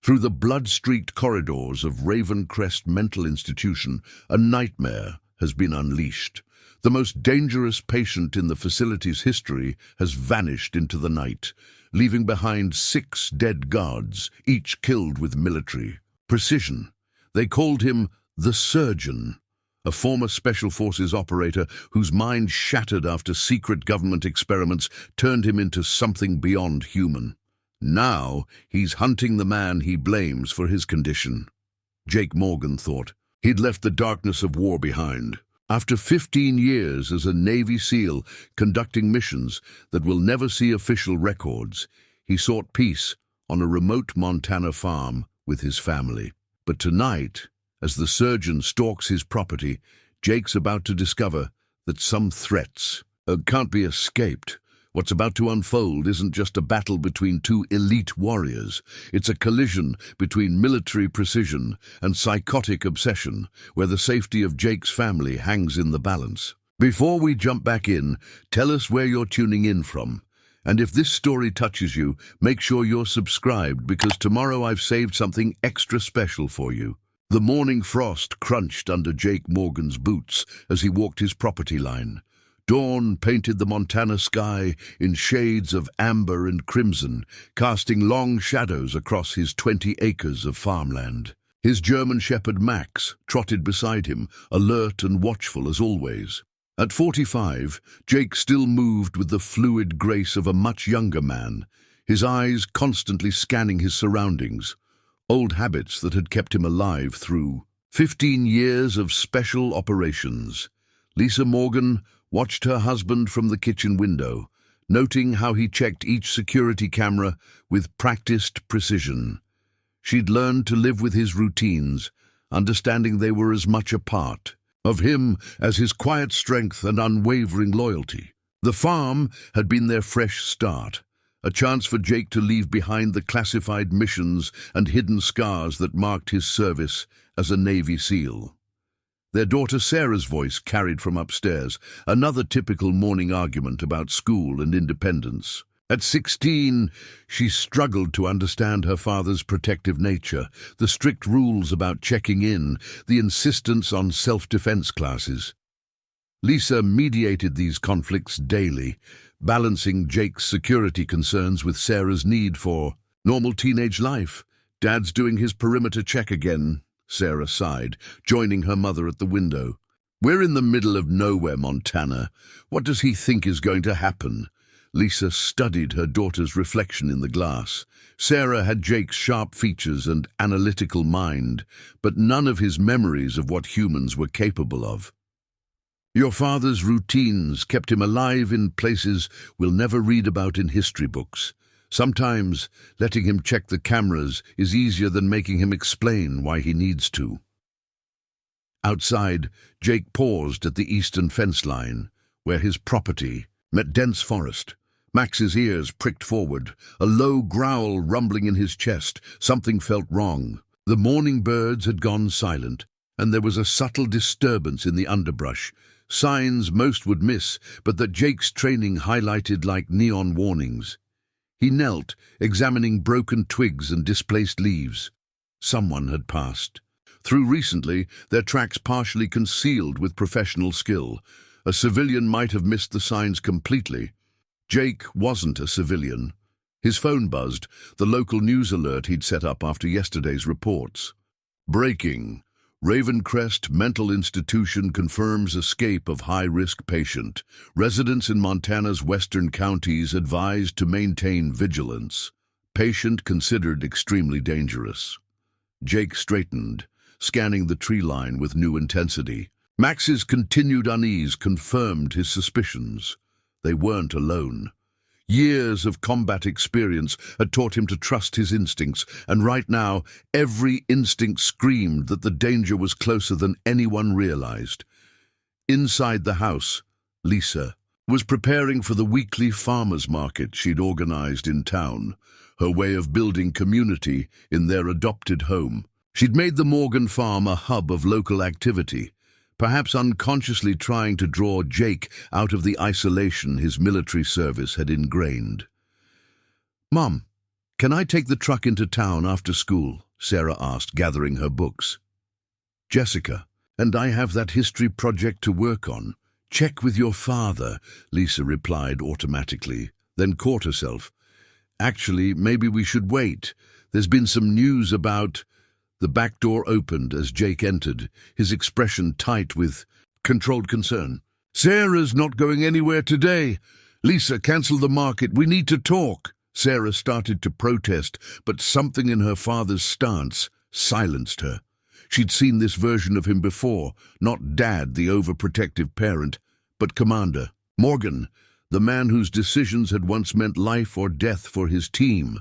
Through the blood-streaked corridors of Ravencrest Mental Institution, a nightmare has been unleashed. The most dangerous patient in the facility's history has vanished into the night, leaving behind 6 dead guards, each killed with military precision. They called him the Surgeon, a former Special Forces operator whose mind shattered after secret government experiments turned him into something beyond human. Now he's hunting the man he blames for his condition. Jake Morgan thought. He'd left the darkness of war behind. After 15 years as a Navy SEAL conducting missions that will never see official records, he sought peace on a remote Montana farm with his family. But tonight, as the surgeon stalks his property, Jake's about to discover that some threats can't be escaped. What's about to unfold isn't just a battle between 2 elite warriors. It's a collision between military precision and psychotic obsession, where the safety of Jake's family hangs in the balance. Before we jump back in, tell us where you're tuning in from. And if this story touches you, make sure you're subscribed, because tomorrow I've saved something extra special for you. The morning frost crunched under Jake Morgan's boots as he walked his property line. Dawn painted the Montana sky in shades of amber and crimson, casting long shadows across his 20 acres of farmland. His German shepherd Max trotted beside him, alert and watchful as always. At 45, Jake still moved with the fluid grace of a much younger man, his eyes constantly scanning his surroundings, old habits that had kept him alive through 15 years of special operations. Lisa Morgan watched her husband from the kitchen window, noting how he checked each security camera with practiced precision. She'd learned to live with his routines, understanding they were as much a part of him as his quiet strength and unwavering loyalty. The farm had been their fresh start, a chance for Jake to leave behind the classified missions and hidden scars that marked his service as a Navy SEAL. Their daughter Sarah's voice carried from upstairs, another typical morning argument about school and independence. At 16, she struggled to understand her father's protective nature, the strict rules about checking in, the insistence on self-defense classes. Lisa mediated these conflicts daily, balancing Jake's security concerns with Sarah's need for normal teenage life. "Dad's doing his perimeter check again," Sarah sighed, joining her mother at the window. "We're in the middle of nowhere, Montana. What does he think is going to happen?" Lisa studied her daughter's reflection in the glass. Sarah had Jake's sharp features and analytical mind, but none of his memories of what humans were capable of. "Your father's routines kept him alive in places we'll never read about in history books. Sometimes letting him check the cameras is easier than making him explain why he needs to." Outside, Jake paused at the eastern fence line, where his property met dense forest. Max's ears pricked forward, a low growl rumbling in his chest. Something felt wrong. The morning birds had gone silent, and there was a subtle disturbance in the underbrush, signs most would miss, but that Jake's training highlighted like neon warnings. He knelt, examining broken twigs and displaced leaves. Someone had passed. Through recently, their tracks partially concealed with professional skill. A civilian might have missed the signs completely. Jake wasn't a civilian. His phone buzzed, the local news alert he'd set up after yesterday's reports. "Breaking. Ravencrest Mental Institution confirms escape of high-risk patient. Residents in Montana's western counties advised to maintain vigilance. Patient considered extremely dangerous." Jake straightened, scanning the tree line with new intensity. Max's continued unease confirmed his suspicions. They weren't alone. Years of combat experience had taught him to trust his instincts, and right now, every instinct screamed that the danger was closer than anyone realized. Inside the house, Lisa was preparing for the weekly farmers' market she'd organized in town, her way of building community in their adopted home. She'd made the Morgan farm a hub of local activity, perhaps unconsciously trying to draw Jake out of the isolation his military service had ingrained. "Mom, "Can I take the truck into town after school?" Sarah asked, gathering her books. "Jessica, and I have that history project to work on. Check with your father," Lisa replied automatically, then caught herself. "Actually, maybe we should wait. There's been some news about—" The back door opened as Jake entered, his expression tight with controlled concern. "Sarah's not going anywhere today. Lisa, cancel the market. We need to talk." Sarah started to protest, but something in her father's stance silenced her. She'd seen this version of him before, not Dad, the overprotective parent, but Commander Morgan, the man whose decisions had once meant life or death for his team.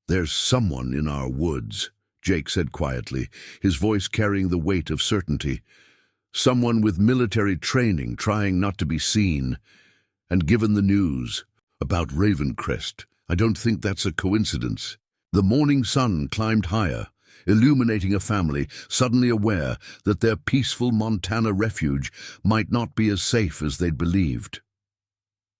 "There's someone in our woods," Jake said quietly, his voice carrying the weight of certainty. "Someone with military training, trying not to be seen. And given the news about Ravencrest, I don't think that's a coincidence." The morning sun climbed higher, illuminating a family suddenly aware that their peaceful Montana refuge might not be as safe as they'd believed.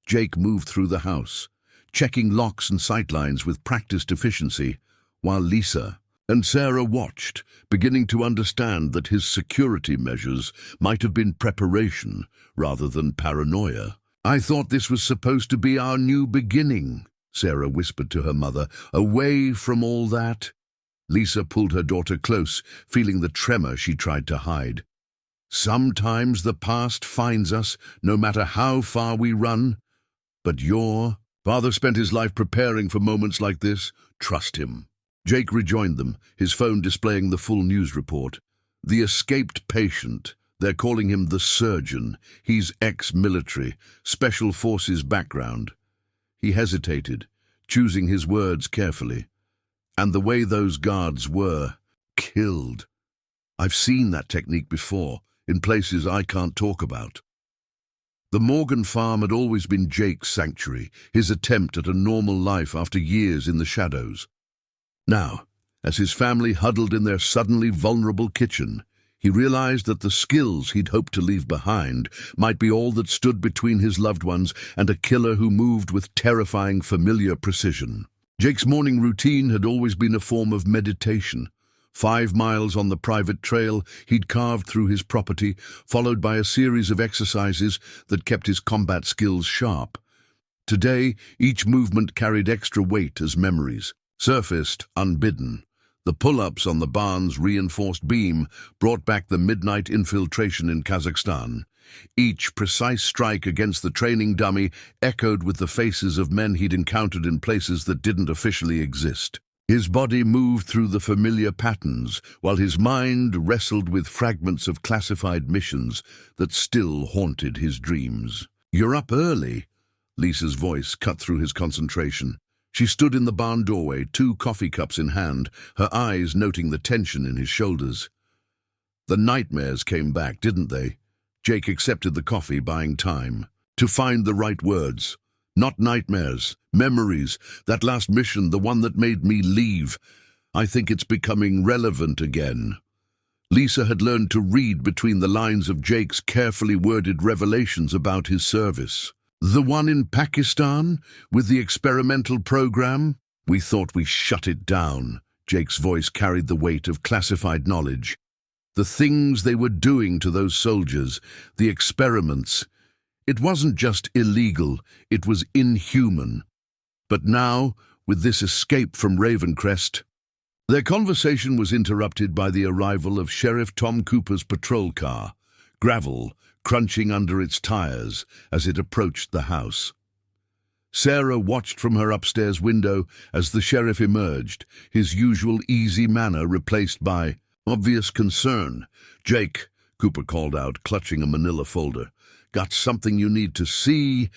Jake moved through the house, checking locks and sightlines with practiced efficiency, while Lisa and Sarah watched, beginning to understand that his security measures might have been preparation rather than paranoia. "I thought this was supposed to be our new beginning," Sarah whispered to her mother, "away from all that." Lisa pulled her daughter close, feeling the tremor she tried to hide. "Sometimes the past finds us, no matter how far we run. But your father spent his life preparing for moments like this. Trust him." Jake rejoined them, his phone displaying the full news report. "The escaped patient. They're calling him the surgeon. He's ex-military, special forces background." He hesitated, choosing his words carefully. "And the way those guards were killed. I've seen that technique before, in places I can't talk about." The Morgan farm had always been Jake's sanctuary, his attempt at a normal life after years in the shadows. Now, as his family huddled in their suddenly vulnerable kitchen, he realized that the skills he'd hoped to leave behind might be all that stood between his loved ones and a killer who moved with terrifying familiar precision. Jake's morning routine had always been a form of meditation. 5 miles on the private trail he'd carved through his property, followed by a series of exercises that kept his combat skills sharp. Today, each movement carried extra weight as memories, surfaced unbidden. The pull-ups on the barn's reinforced beam brought back the midnight infiltration in Kazakhstan. Each precise strike against the training dummy echoed with the faces of men he'd encountered in places that didn't officially exist. His body moved through the familiar patterns, while his mind wrestled with fragments of classified missions that still haunted his dreams. "You're up early," Lisa's voice cut through his concentration. She stood in the barn doorway, 2 coffee cups in hand, her eyes noting the tension in his shoulders. "The nightmares came back, didn't they?" Jake accepted the coffee, buying time to find the right words. "Not nightmares, memories. That last mission, the one that made me leave. I think it's becoming relevant again." Lisa had learned to read between the lines of Jake's carefully worded revelations about his service. "The one in Pakistan, with the experimental program? We thought we shut it down." Jake's voice carried the weight of classified knowledge. "The things they were doing to those soldiers, the experiments. It wasn't just illegal, it was inhuman. But now, with this escape from Ravencrest..." Their conversation was interrupted by the arrival of Sheriff Tom Cooper's patrol car, gravel crunching under its tires as it approached the house. Sarah watched from her upstairs window as the sheriff emerged, his usual easy manner replaced by obvious concern. "Jake," Cooper called out, clutching a manila folder. "Got something you need to see?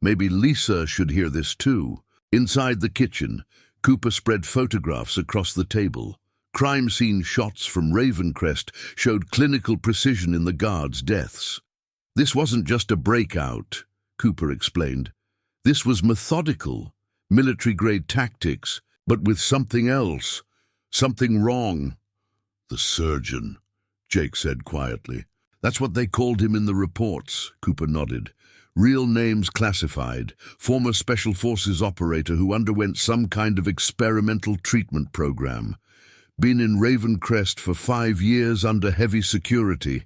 Maybe Lisa should hear this too." Inside the kitchen, Cooper spread photographs across the table. Crime scene shots from Ravencrest showed clinical precision in the guards' deaths. "This wasn't just a breakout," Cooper explained. "This was methodical, military-grade tactics, but with something else, something wrong." "The surgeon," Jake said quietly. "That's what they called him in the reports," Cooper nodded. Real names classified. Former Special Forces operator who underwent some kind of experimental treatment program. Been in Ravencrest for 5 years under heavy security.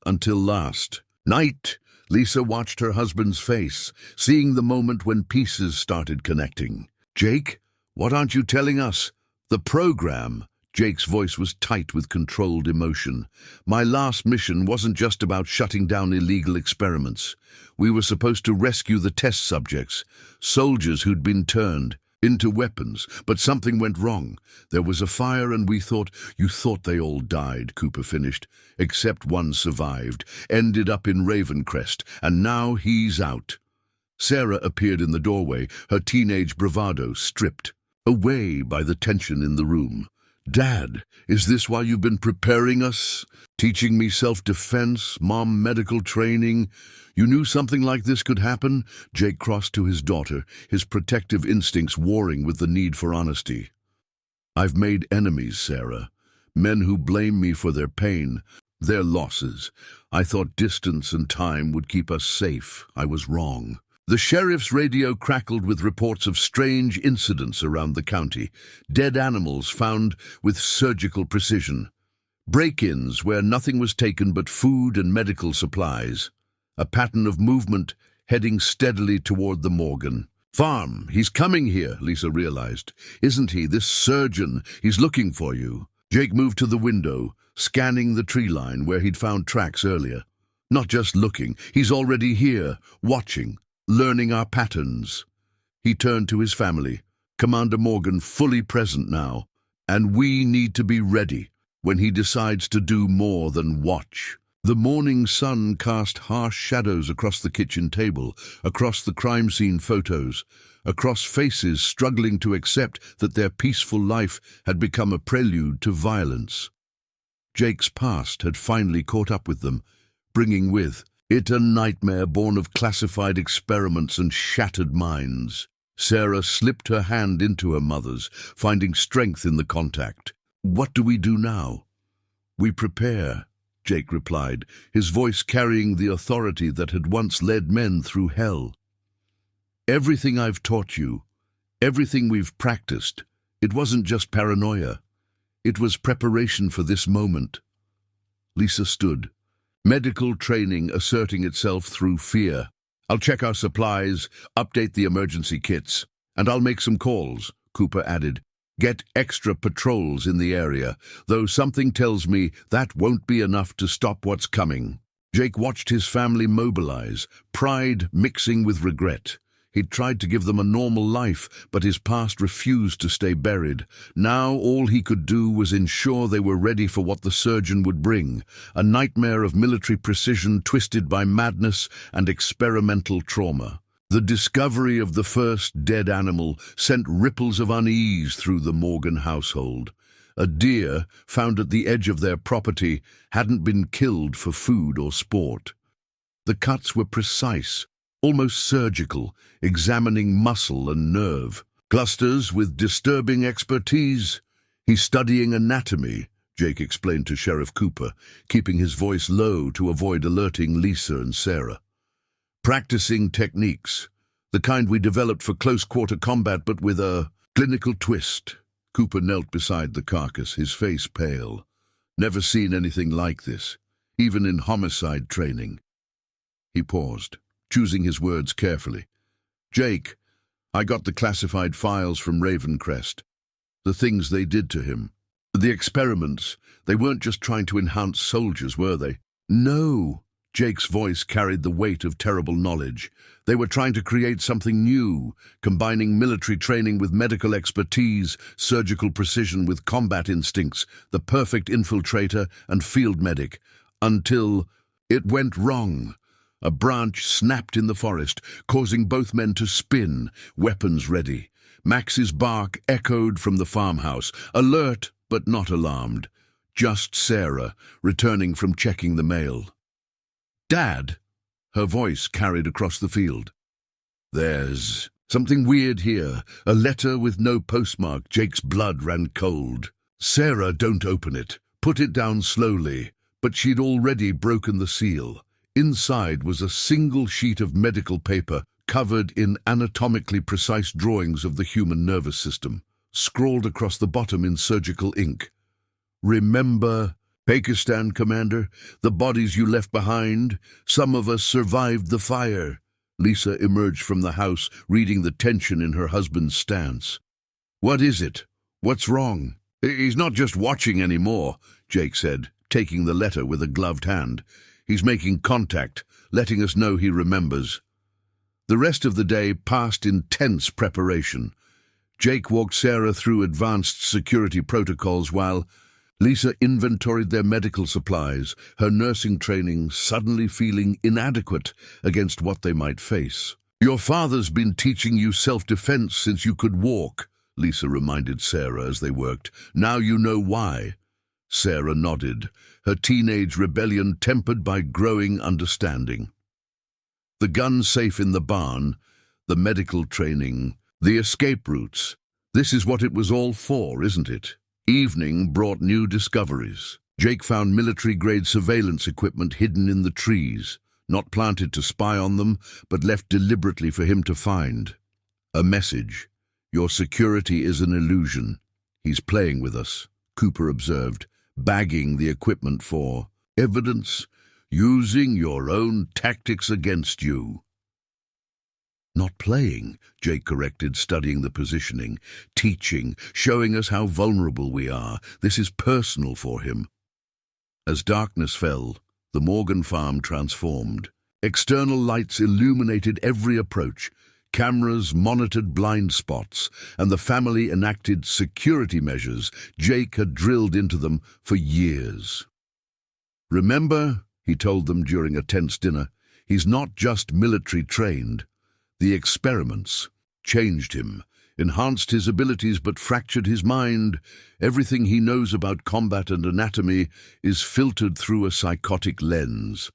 Until last night, Lisa watched her husband's face, seeing the moment when pieces started connecting. "Jake, what aren't you telling us? The program." Jake's voice was tight with controlled emotion. "My last mission wasn't just about shutting down illegal experiments. We were supposed to rescue the test subjects, soldiers who'd been turned into weapons, but something went wrong. There was a fire and we thought—" "You thought they all died," Cooper finished. "Except one survived, ended up in Ravencrest, and now he's out." Sarah appeared in the doorway, her teenage bravado stripped away by the tension in the room. "Dad, is this why you've been preparing us? Teaching me self-defense, Mom medical training? You knew something like this could happen?" Jake crossed to his daughter, his protective instincts warring with the need for honesty. "I've made enemies, Sarah. Men who blame me for their pain, their losses. I thought distance and time would keep us safe. I was wrong." The sheriff's radio crackled with reports of strange incidents around the county. Dead animals found with surgical precision. Break-ins where nothing was taken but food and medical supplies. A pattern of movement heading steadily toward the Morgan farm. "He's coming here," Lisa realized. "Isn't he? This surgeon. He's looking for you." Jake moved to the window, scanning the tree line where he'd found tracks earlier. Not just looking, he's already here, watching, learning our patterns. He turned to his family. "Commander Morgan fully present now, and we need to be ready when he decides to do more than watch." The morning sun cast harsh shadows across the kitchen table, across the crime scene photos, across faces struggling to accept that their peaceful life had become a prelude to violence. Jake's past had finally caught up with them, bringing with it a nightmare born of classified experiments and shattered minds. Sarah slipped her hand into her mother's, finding strength in the contact. "What do we do now?" "We prepare," Jake replied, his voice carrying the authority that had once led men through hell. "Everything I've taught you, everything we've practiced, it wasn't just paranoia. It was preparation for this moment." Lisa stood, medical training asserting itself through fear. "I'll check our supplies, update the emergency kits, and I'll make some calls," Cooper added. "Get extra patrols in the area, though something tells me that won't be enough to stop what's coming." Jake watched his family mobilize, pride mixing with regret. He'd tried to give them a normal life, but his past refused to stay buried. Now all he could do was ensure they were ready for what the surgeon would bring, a nightmare of military precision twisted by madness and experimental trauma. The discovery of the first dead animal sent ripples of unease through the Morgan household. A deer, found at the edge of their property, hadn't been killed for food or sport. The cuts were precise, almost surgical, examining muscle and nerve. "Clusters with disturbing expertise. He's studying anatomy," Jake explained to Sheriff Cooper, keeping his voice low to avoid alerting Lisa and Sarah. "Practicing techniques, the kind we developed for close-quarter combat but with a clinical twist." Cooper knelt beside the carcass, his face pale. "Never seen anything like this, even in homicide training." He paused, choosing his words carefully. "Jake, I got the classified files from Ravencrest. The things they did to him. The experiments, they weren't just trying to enhance soldiers, were they?" "No." Jake's voice carried the weight of terrible knowledge. "They were trying to create something new, combining military training with medical expertise, surgical precision with combat instincts, the perfect infiltrator and field medic, until it went wrong. A branch snapped in the forest, causing both men to spin, weapons ready. Max's bark echoed from the farmhouse, alert but not alarmed. Just Sarah, returning from checking the mail. "Dad!" Her voice carried across the field. "There's something weird here. A letter with no postmark." Jake's blood ran cold. "Sarah, don't open it. Put it down slowly." But she'd already broken the seal. Inside was a single sheet of medical paper covered in anatomically precise drawings of the human nervous system, scrawled across the bottom in surgical ink. "Remember, Pakistan, Commander, the bodies you left behind? Some of us survived the fire." Lisa emerged from the house, reading the tension in her husband's stance. "What is it? What's wrong?" "He's not just watching anymore," Jake said, taking the letter with a gloved hand. "He's making contact, letting us know he remembers." The rest of the day passed in tense preparation. Jake walked Sarah through advanced security protocols while Lisa inventoried their medical supplies, her nursing training suddenly feeling inadequate against what they might face. "Your father's been teaching you self-defense since you could walk," Lisa reminded Sarah as they worked. "Now you know why." Sarah nodded, her teenage rebellion tempered by growing understanding. The gun safe in the barn, the medical training, the escape routes. This is what it was all for, isn't it? Evening brought new discoveries. Jake found military-grade surveillance equipment hidden in the trees, not planted to spy on them, but left deliberately for him to find. A message. "Your security is an illusion. He's playing with us," Cooper observed, bagging the equipment for evidence, using your own tactics against you. "Not playing," Jake corrected, studying the positioning, "teaching, showing us how vulnerable we are. This is personal for him." As darkness fell, the Morgan farm transformed. External lights illuminated every approach. Cameras monitored blind spots, and the family enacted security measures Jake had drilled into them for years. "Remember," he told them during a tense dinner, "he's not just military trained. The experiments changed him, enhanced his abilities but fractured his mind. Everything he knows about combat and anatomy is filtered through a psychotic lens."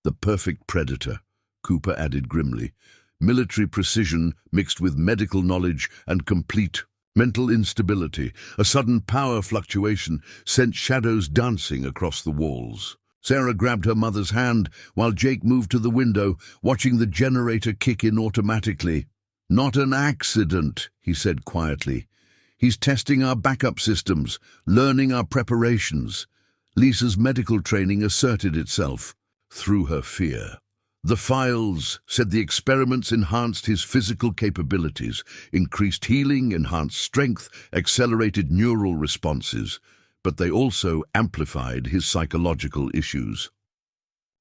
"The perfect predator," Cooper added grimly. "Military precision mixed with medical knowledge and complete mental instability. A sudden power fluctuation sent shadows dancing across the walls." Sarah grabbed her mother's hand while Jake moved to the window, watching the generator kick in automatically. "Not an accident," he said quietly. "He's testing our backup systems, learning our preparations." Lisa's medical training asserted itself through her fear. "The files," said the experiments enhanced his physical capabilities, increased healing, enhanced strength, accelerated neural responses, but they also amplified his psychological issues.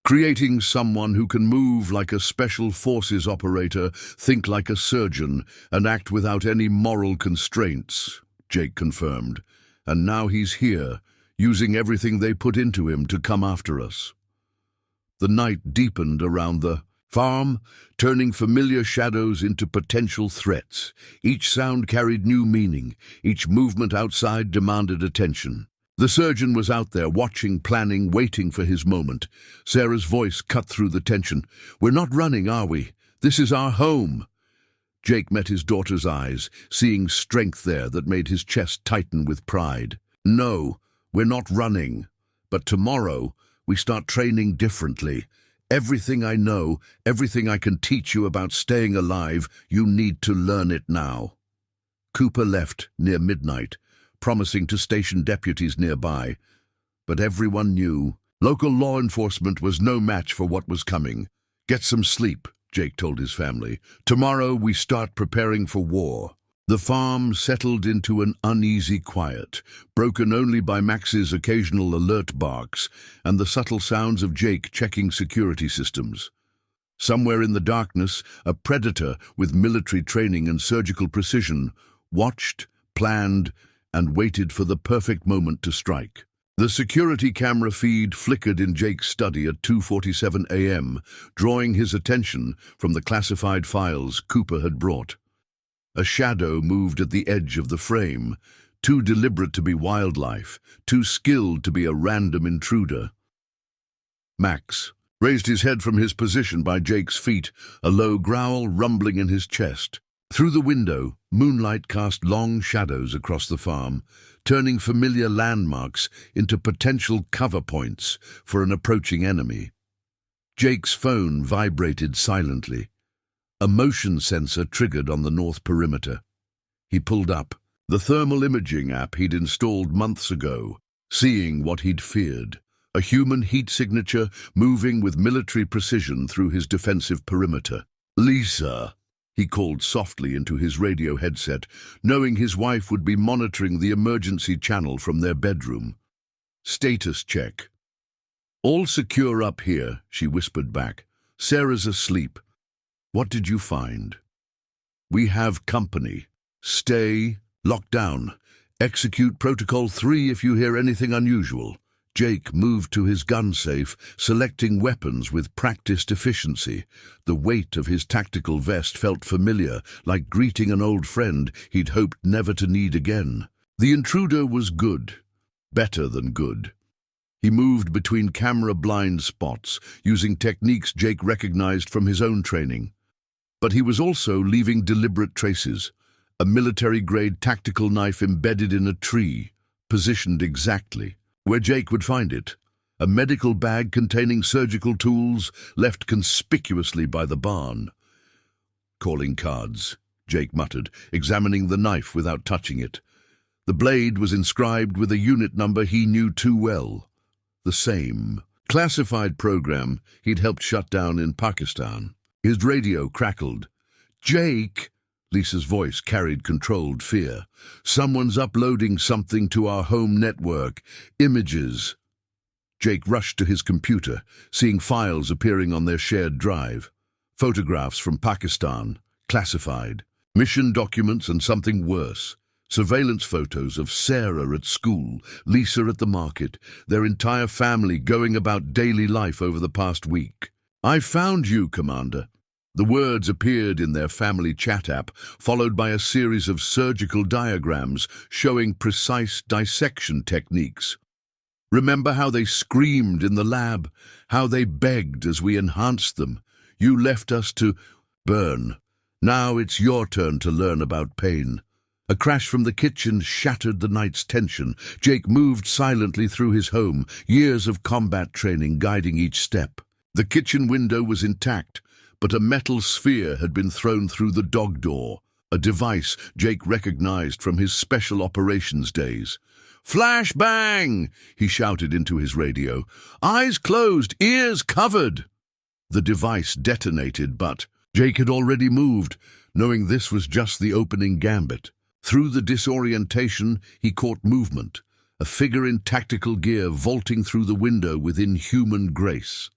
"Creating someone who can move like a special forces operator, think like a surgeon, and act without any moral constraints," Jake confirmed. "And now he's here, using everything they put into him to come after us." The night deepened around the farm, turning familiar shadows into potential threats. Each sound carried new meaning. Each movement outside demanded attention. The surgeon was out there, watching, planning, waiting for his moment. Sarah's voice cut through the tension. "We're not running, are we? This is our home." Jake met his daughter's eyes, seeing strength there that made his chest tighten with pride. "No, we're not running. But tomorrow, we start training differently. Everything I know, everything I can teach you about staying alive, you need to learn it now." Cooper left near midnight, promising to station deputies nearby. But everyone knew local law enforcement was no match for what was coming. "Get some sleep," Jake told his family. "Tomorrow we start preparing for war." The farm settled into an uneasy quiet, broken only by Max's occasional alert barks and the subtle sounds of Jake checking security systems. Somewhere in the darkness, a predator with military training and surgical precision watched, planned, and waited for the perfect moment to strike. The security camera feed flickered in Jake's study at 2:47 a.m., drawing his attention from the classified files Cooper had brought. A shadow moved at the edge of the frame, too deliberate to be wildlife, too skilled to be a random intruder. Max raised his head from his position by Jake's feet, a low growl rumbling in his chest. Through the window, moonlight cast long shadows across the farm, turning familiar landmarks into potential cover points for an approaching enemy. Jake's phone vibrated silently. A motion sensor triggered on the north perimeter. He pulled up the thermal imaging app he'd installed months ago, seeing what he'd feared. A human heat signature moving with military precision through his defensive perimeter. "Lisa," he called softly into his radio headset, knowing his wife would be monitoring the emergency channel from their bedroom. "Status check." "All secure up here," she whispered back. "Sarah's asleep. What did you find?" "We have company. Stay locked down. Execute Protocol 3 if you hear anything unusual." Jake moved to his gun safe, selecting weapons with practiced efficiency. The weight of his tactical vest felt familiar, like greeting an old friend he'd hoped never to need again. The intruder was good. Better than good. He moved between camera blind spots, using techniques Jake recognized from his own training. But he was also leaving deliberate traces. A military-grade tactical knife embedded in a tree, positioned exactly where Jake would find it. A medical bag containing surgical tools left conspicuously by the barn. "Calling cards," Jake muttered, examining the knife without touching it. The blade was inscribed with a unit number he knew too well. The same classified program he'd helped shut down in Pakistan. His radio crackled. "Jake!" Lisa's voice carried controlled fear. "Someone's uploading something to our home network. Images." Jake rushed to his computer, seeing files appearing on their shared drive. Photographs from Pakistan, classified. Mission documents and something worse. Surveillance photos of Sarah at school, Lisa at the market, their entire family going about daily life over the past week. "I found you, Commander." The words appeared in their family chat app, followed by a series of surgical diagrams showing precise dissection techniques. "Remember how they screamed in the lab, how they begged as we enhanced them? You left us to burn. Now it's your turn to learn about pain." A crash from the kitchen shattered the night's tension. Jake moved silently through his home, years of combat training guiding each step. The kitchen window was intact, but a metal sphere had been thrown through the dog door, a device Jake recognized from his special operations days. "Flash bang!" he shouted into his radio. "Eyes closed, ears covered!" The device detonated, but Jake had already moved, knowing this was just the opening gambit. Through the disorientation, he caught movement, a figure in tactical gear vaulting through the window with inhuman grace.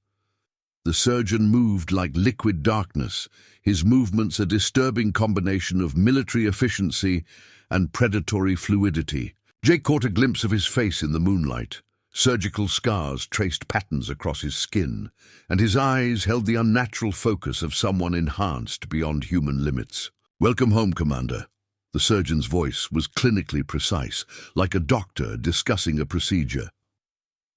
The surgeon moved like liquid darkness, his movements a disturbing combination of military efficiency and predatory fluidity. Jake caught a glimpse of his face in the moonlight. Surgical scars traced patterns across his skin, and his eyes held the unnatural focus of someone enhanced beyond human limits. "Welcome home, Commander." The surgeon's voice was clinically precise, like a doctor discussing a procedure.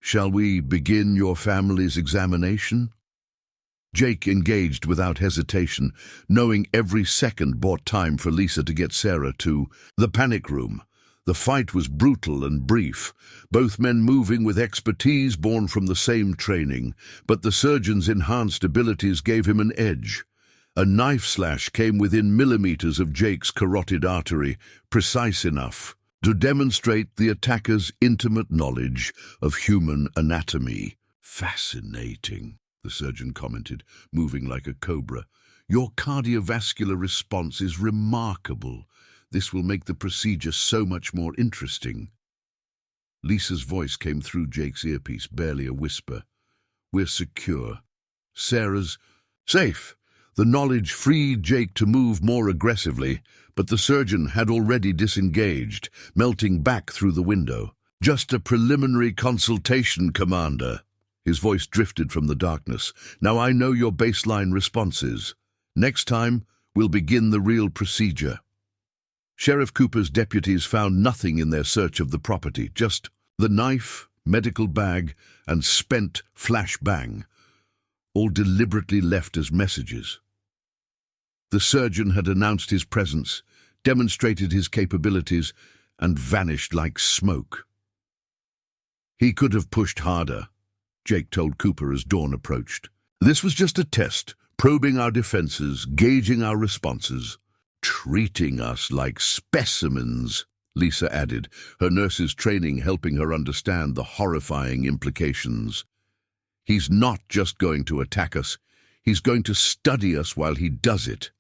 "Shall we begin your family's examination?" Jake engaged without hesitation, knowing every second bought time for Lisa to get Sarah to the panic room. The fight was brutal and brief, both men moving with expertise born from the same training, but the surgeon's enhanced abilities gave him an edge. A knife slash came within millimeters of Jake's carotid artery, precise enough to demonstrate the attacker's intimate knowledge of human anatomy. "Fascinating," the surgeon commented, moving like a cobra. "Your cardiovascular response is remarkable. This will make the procedure so much more interesting." Lisa's voice came through Jake's earpiece, barely a whisper. "We're secure. Sarah's safe." The knowledge freed Jake to move more aggressively, but the surgeon had already disengaged, melting back through the window. "Just a preliminary consultation, Commander." His voice drifted from the darkness. "Now I know your baseline responses. Next time, we'll begin the real procedure." Sheriff Cooper's deputies found nothing in their search of the property, just the knife, medical bag, and spent flashbang, all deliberately left as messages. The surgeon had announced his presence, demonstrated his capabilities, and vanished like smoke. "He could have pushed harder," Jake told Cooper as dawn approached. This was just a test, probing our defenses, gauging our responses. Treating us like specimens, Lisa added, her nurse's training helping her understand the horrifying implications. He's not just going to attack us, he's going to study us while he does it.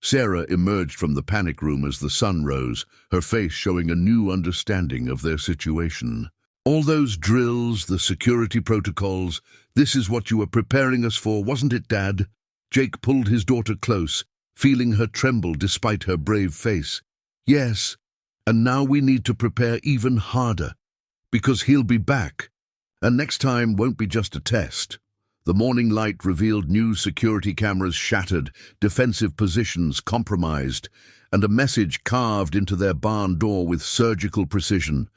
Sarah emerged from the panic room as the sun rose, her face showing a new understanding of their situation. All those drills, the security protocols, this is what you were preparing us for, wasn't it, Dad? Jake pulled his daughter close, feeling her tremble despite her brave face. Yes, and now we need to prepare even harder, because he'll be back, and next time won't be just a test. The morning light revealed new security cameras shattered, defensive positions compromised, and a message carved into their barn door with surgical precision.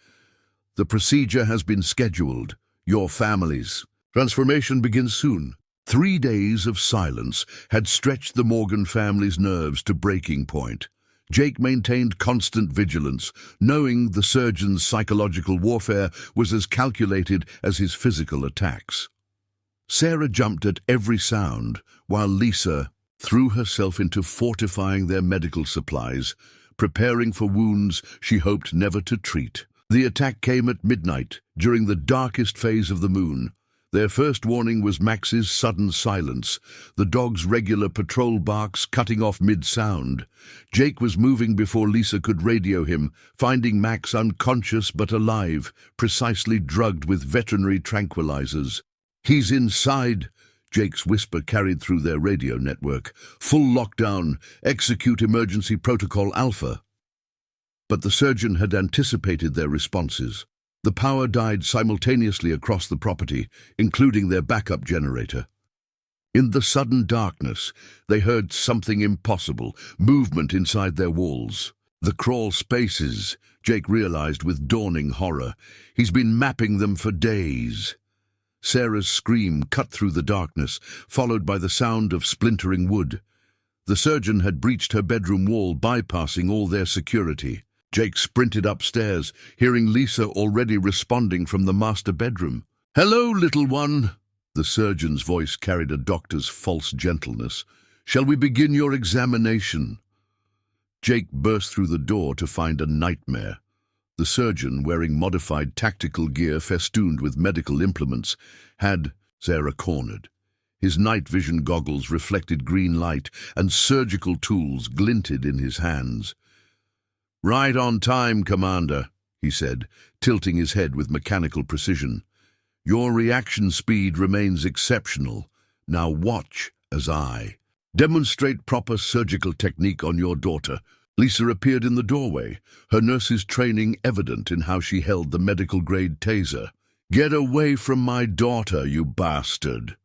The procedure has been scheduled. Your families. Transformation begins soon. 3 days of silence had stretched the Morgan family's nerves to breaking point. Jake maintained constant vigilance, knowing the surgeon's psychological warfare was as calculated as his physical attacks. Sarah jumped at every sound, while Lisa threw herself into fortifying their medical supplies, preparing for wounds she hoped never to treat. The attack came at midnight, during the darkest phase of the moon. Their first warning was Max's sudden silence, the dog's regular patrol barks cutting off mid-sound. Jake was moving before Lisa could radio him, finding Max unconscious but alive, precisely drugged with veterinary tranquilizers. "He's inside," Jake's whisper carried through their radio network. "Full lockdown. Execute Emergency Protocol Alpha." But the surgeon had anticipated their responses. The power died simultaneously across the property, including their backup generator. In the sudden darkness, they heard something impossible, movement inside their walls. The crawl spaces, Jake realized with dawning horror. He's been mapping them for days. Sarah's scream cut through the darkness, followed by the sound of splintering wood. The surgeon had breached her bedroom wall, bypassing all their security. Jake sprinted upstairs, hearing Lisa already responding from the master bedroom. "Hello, little one." The surgeon's voice carried a doctor's false gentleness. "Shall we begin your examination?" Jake burst through the door to find a nightmare. The surgeon, wearing modified tactical gear festooned with medical implements, had Sarah cornered. His night vision goggles reflected green light, and surgical tools glinted in his hands. "Right on time, Commander," he said, tilting his head with mechanical precision. "Your reaction speed remains exceptional. Now watch as I demonstrate proper surgical technique on your daughter." Lisa appeared in the doorway, her nurse's training evident in how she held the medical-grade taser. "Get away from my daughter, you bastard!"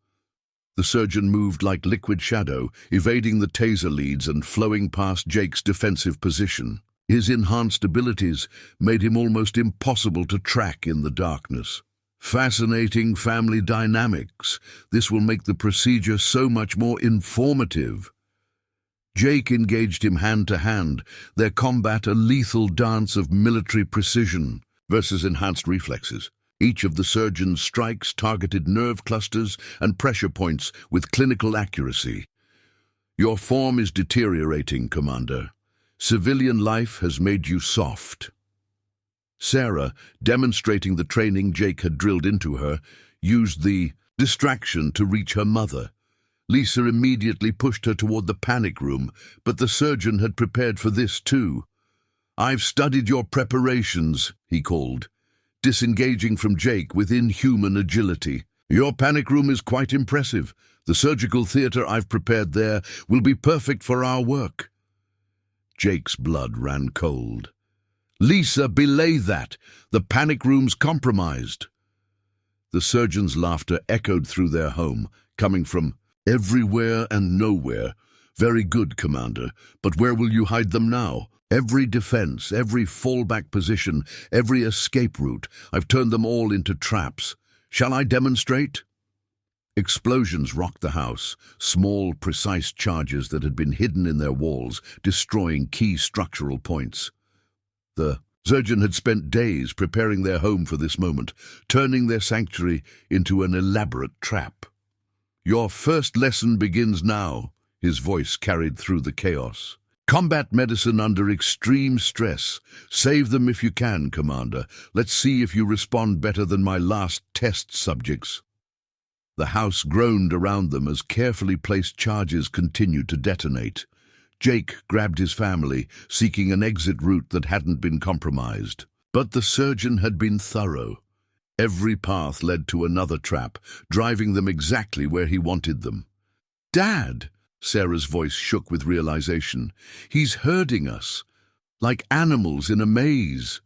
The surgeon moved like liquid shadow, evading the taser leads and flowing past Jake's defensive position. His enhanced abilities made him almost impossible to track in the darkness. Fascinating family dynamics. This will make the procedure so much more informative. Jake engaged him hand-to-hand, their combat a lethal dance of military precision versus enhanced reflexes. Each of the surgeon's strikes targeted nerve clusters and pressure points with clinical accuracy. "Your form is deteriorating, Commander. Civilian life has made you soft." Sarah, demonstrating the training Jake had drilled into her, used the distraction to reach her mother. Lisa immediately pushed her toward the panic room, but the surgeon had prepared for this too. "I've studied your preparations," he called, disengaging from Jake with inhuman agility. "Your panic room is quite impressive. The surgical theater I've prepared there will be perfect for our work." Jake's blood ran cold. "Lisa, belay that! The panic room's compromised." The surgeon's laughter echoed through their home, coming from everywhere and nowhere. "Very good, Commander, but where will you hide them now? Every defense, every fallback position, every escape route, I've turned them all into traps. Shall I demonstrate?" Explosions rocked the house, small, precise charges that had been hidden in their walls, destroying key structural points. The surgeon had spent days preparing their home for this moment, turning their sanctuary into an elaborate trap. Your first lesson begins now, his voice carried through the chaos. Combat medicine under extreme stress. Save them if you can, Commander. Let's see if you respond better than my last test subjects. The house groaned around them as carefully placed charges continued to detonate. Jake grabbed his family, seeking an exit route that hadn't been compromised. But the surgeon had been thorough. Every path led to another trap, driving them exactly where he wanted them. "Dad!" Sarah's voice shook with realization. "He's herding us, like animals in a maze."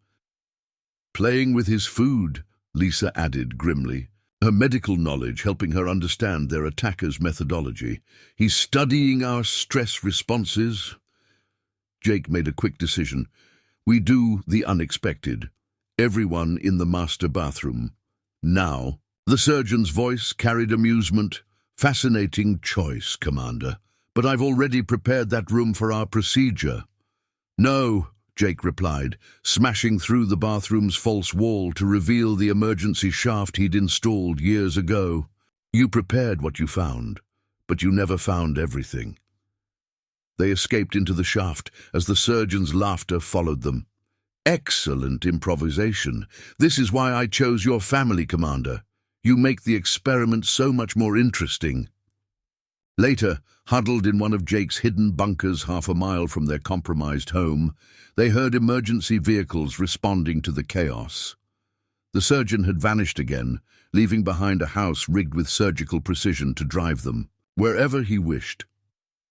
"Playing with his food," Lisa added grimly, her medical knowledge helping her understand their attacker's methodology. "He's studying our stress responses." Jake made a quick decision. "We do the unexpected. Everyone in the master bathroom. Now." The surgeon's voice carried amusement. "Fascinating choice, Commander. But I've already prepared that room for our procedure." "No," Jake replied, smashing through the bathroom's false wall to reveal the emergency shaft he'd installed years ago. "You prepared what you found, but you never found everything." They escaped into the shaft as the surgeon's laughter followed them. "Excellent improvisation. This is why I chose your family, Commander. You make the experiment so much more interesting." Later, huddled in one of Jake's hidden bunkers half a mile from their compromised home, they heard emergency vehicles responding to the chaos. The surgeon had vanished again, leaving behind a house rigged with surgical precision to drive them wherever he wished.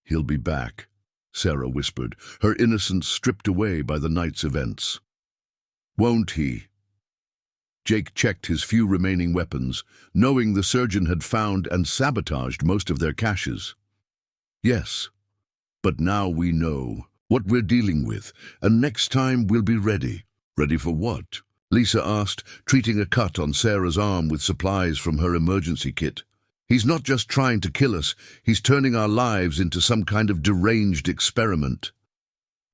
"He'll be back," Sarah whispered, her innocence stripped away by the night's events. "Won't he?" Jake checked his few remaining weapons, knowing the surgeon had found and sabotaged most of their caches. "Yes, but now we know what we're dealing with, and next time we'll be ready." "Ready for what?" Lisa asked, treating a cut on Sarah's arm with supplies from her emergency kit. "He's not just trying to kill us, he's turning our lives into some kind of deranged experiment."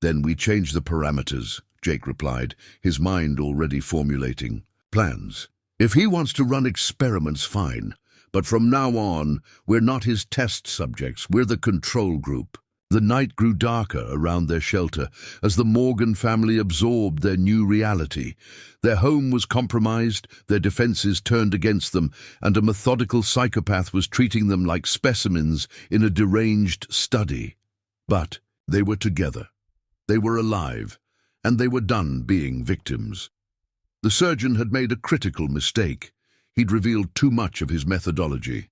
"Then we change the parameters," Jake replied, his mind already formulating plans. "If he wants to run experiments, fine. But from now on, we're not his test subjects, we're the control group." The night grew darker around their shelter as the Morgan family absorbed their new reality. Their home was compromised, their defenses turned against them, and a methodical psychopath was treating them like specimens in a deranged study. But they were together. They were alive, and they were done being victims. The surgeon had made a critical mistake. He'd revealed too much of his methodology.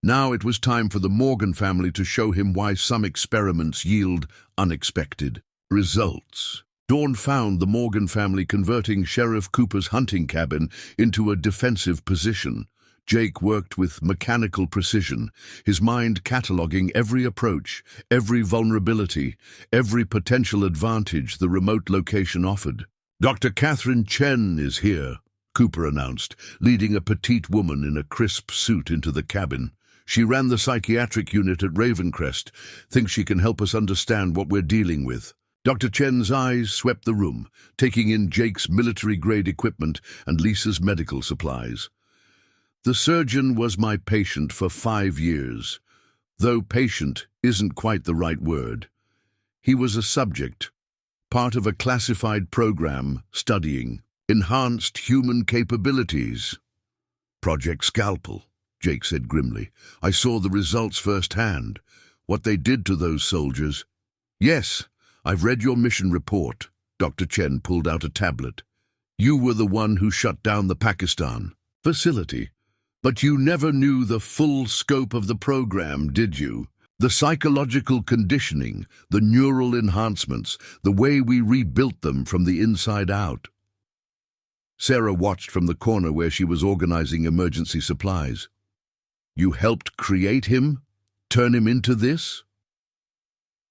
Now it was time for the Morgan family to show him why some experiments yield unexpected results. Dawn found the Morgan family converting Sheriff Cooper's hunting cabin into a defensive position. Jake worked with mechanical precision, his mind cataloging every approach, every vulnerability, every potential advantage the remote location offered. "Dr. Catherine Chen is here," Cooper announced, leading a petite woman in a crisp suit into the cabin. "She ran the psychiatric unit at Ravencrest. Thinks she can help us understand what we're dealing with." Dr. Chen's eyes swept the room, taking in Jake's military-grade equipment and Lisa's medical supplies. "The surgeon was my patient for 5 years, though patient isn't quite the right word. He was a subject, part of a classified program studying enhanced human capabilities." "Project Scalpel," Jake said grimly. "I saw the results firsthand. What they did to those soldiers." "Yes, I've read your mission report." Dr. Chen pulled out a tablet. "You were the one who shut down the Pakistan facility. But you never knew the full scope of the program, did you? The psychological conditioning, the neural enhancements, the way we rebuilt them from the inside out." Sarah watched from the corner where she was organizing emergency supplies. "You helped create him? Turn him into this?"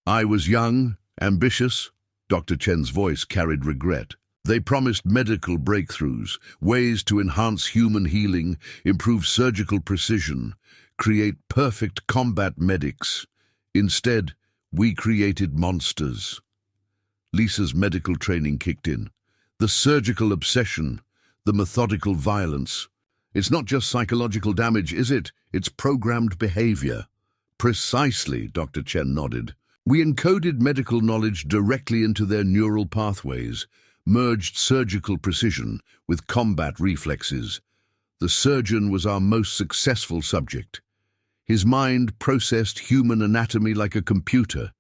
"I was young, ambitious." Dr. Chen's voice carried regret. "They promised medical breakthroughs, ways to enhance human healing, improve surgical precision, create perfect combat medics. Instead, we created monsters." Lisa's medical training kicked in. The surgical obsession, the methodical violence. It's not just psychological damage, is it? It's programmed behavior. Precisely, Dr. Chen nodded. We encoded medical knowledge directly into their neural pathways, merged surgical precision with combat reflexes. The surgeon was our most successful subject. His mind processed human anatomy like a computer,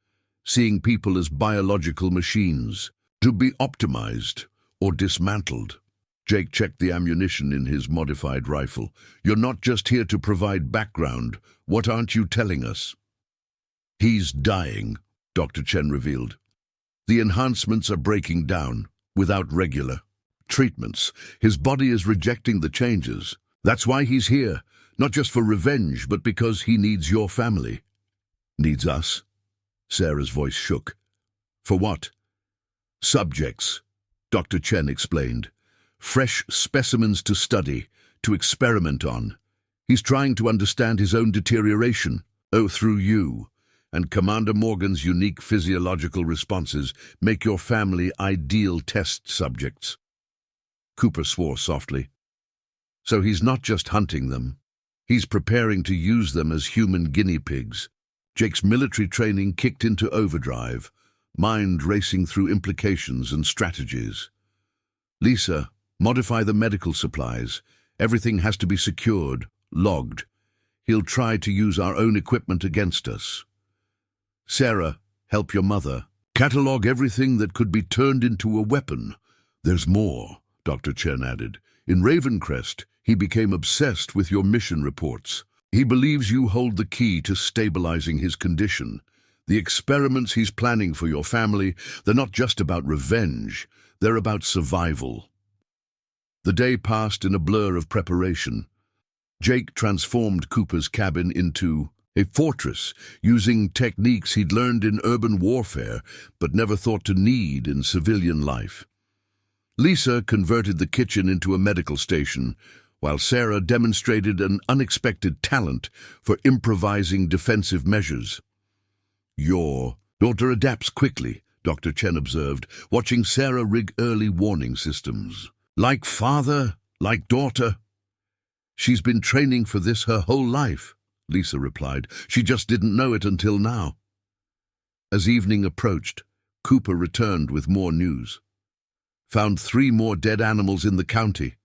seeing people as biological machines, to be optimized or dismantled. Jake checked the ammunition in his modified rifle. You're not just here to provide background. What aren't you telling us? He's dying, Dr. Chen revealed. The enhancements are breaking down without regular treatments. His body is rejecting the changes. That's why he's here, not just for revenge, but because he needs your family. Needs us? Sarah's voice shook. For what? Subjects, Dr. Chen explained. Fresh specimens to study, to experiment on. He's trying to understand his own deterioration. Oh, through you. And Commander Morgan's unique physiological responses make your family ideal test subjects. Cooper swore softly. So he's not just hunting them. He's preparing to use them as human guinea pigs. Jake's military training kicked into overdrive, mind racing through implications and strategies. Lisa, modify the medical supplies. Everything has to be secured, logged. He'll try to use our own equipment against us. Sarah, help your mother. Catalog everything that could be turned into a weapon. There's more, Dr. Chen added. In Ravencrest, he became obsessed with your mission reports. He believes you hold the key to stabilizing his condition. The experiments he's planning for your family, they're not just about revenge, they're about survival. The day passed in a blur of preparation. Jake transformed Cooper's cabin into a fortress, using techniques he'd learned in urban warfare, but never thought to need in civilian life. Lisa converted the kitchen into a medical station, while Sarah demonstrated an unexpected talent for improvising defensive measures. Your daughter adapts quickly, Dr. Chen observed, watching Sarah rig early warning systems. Like father, like daughter. She's been training for this her whole life, Lisa replied. She just didn't know it until now. As evening approached, Cooper returned with more news. Found 3 more dead animals in the county.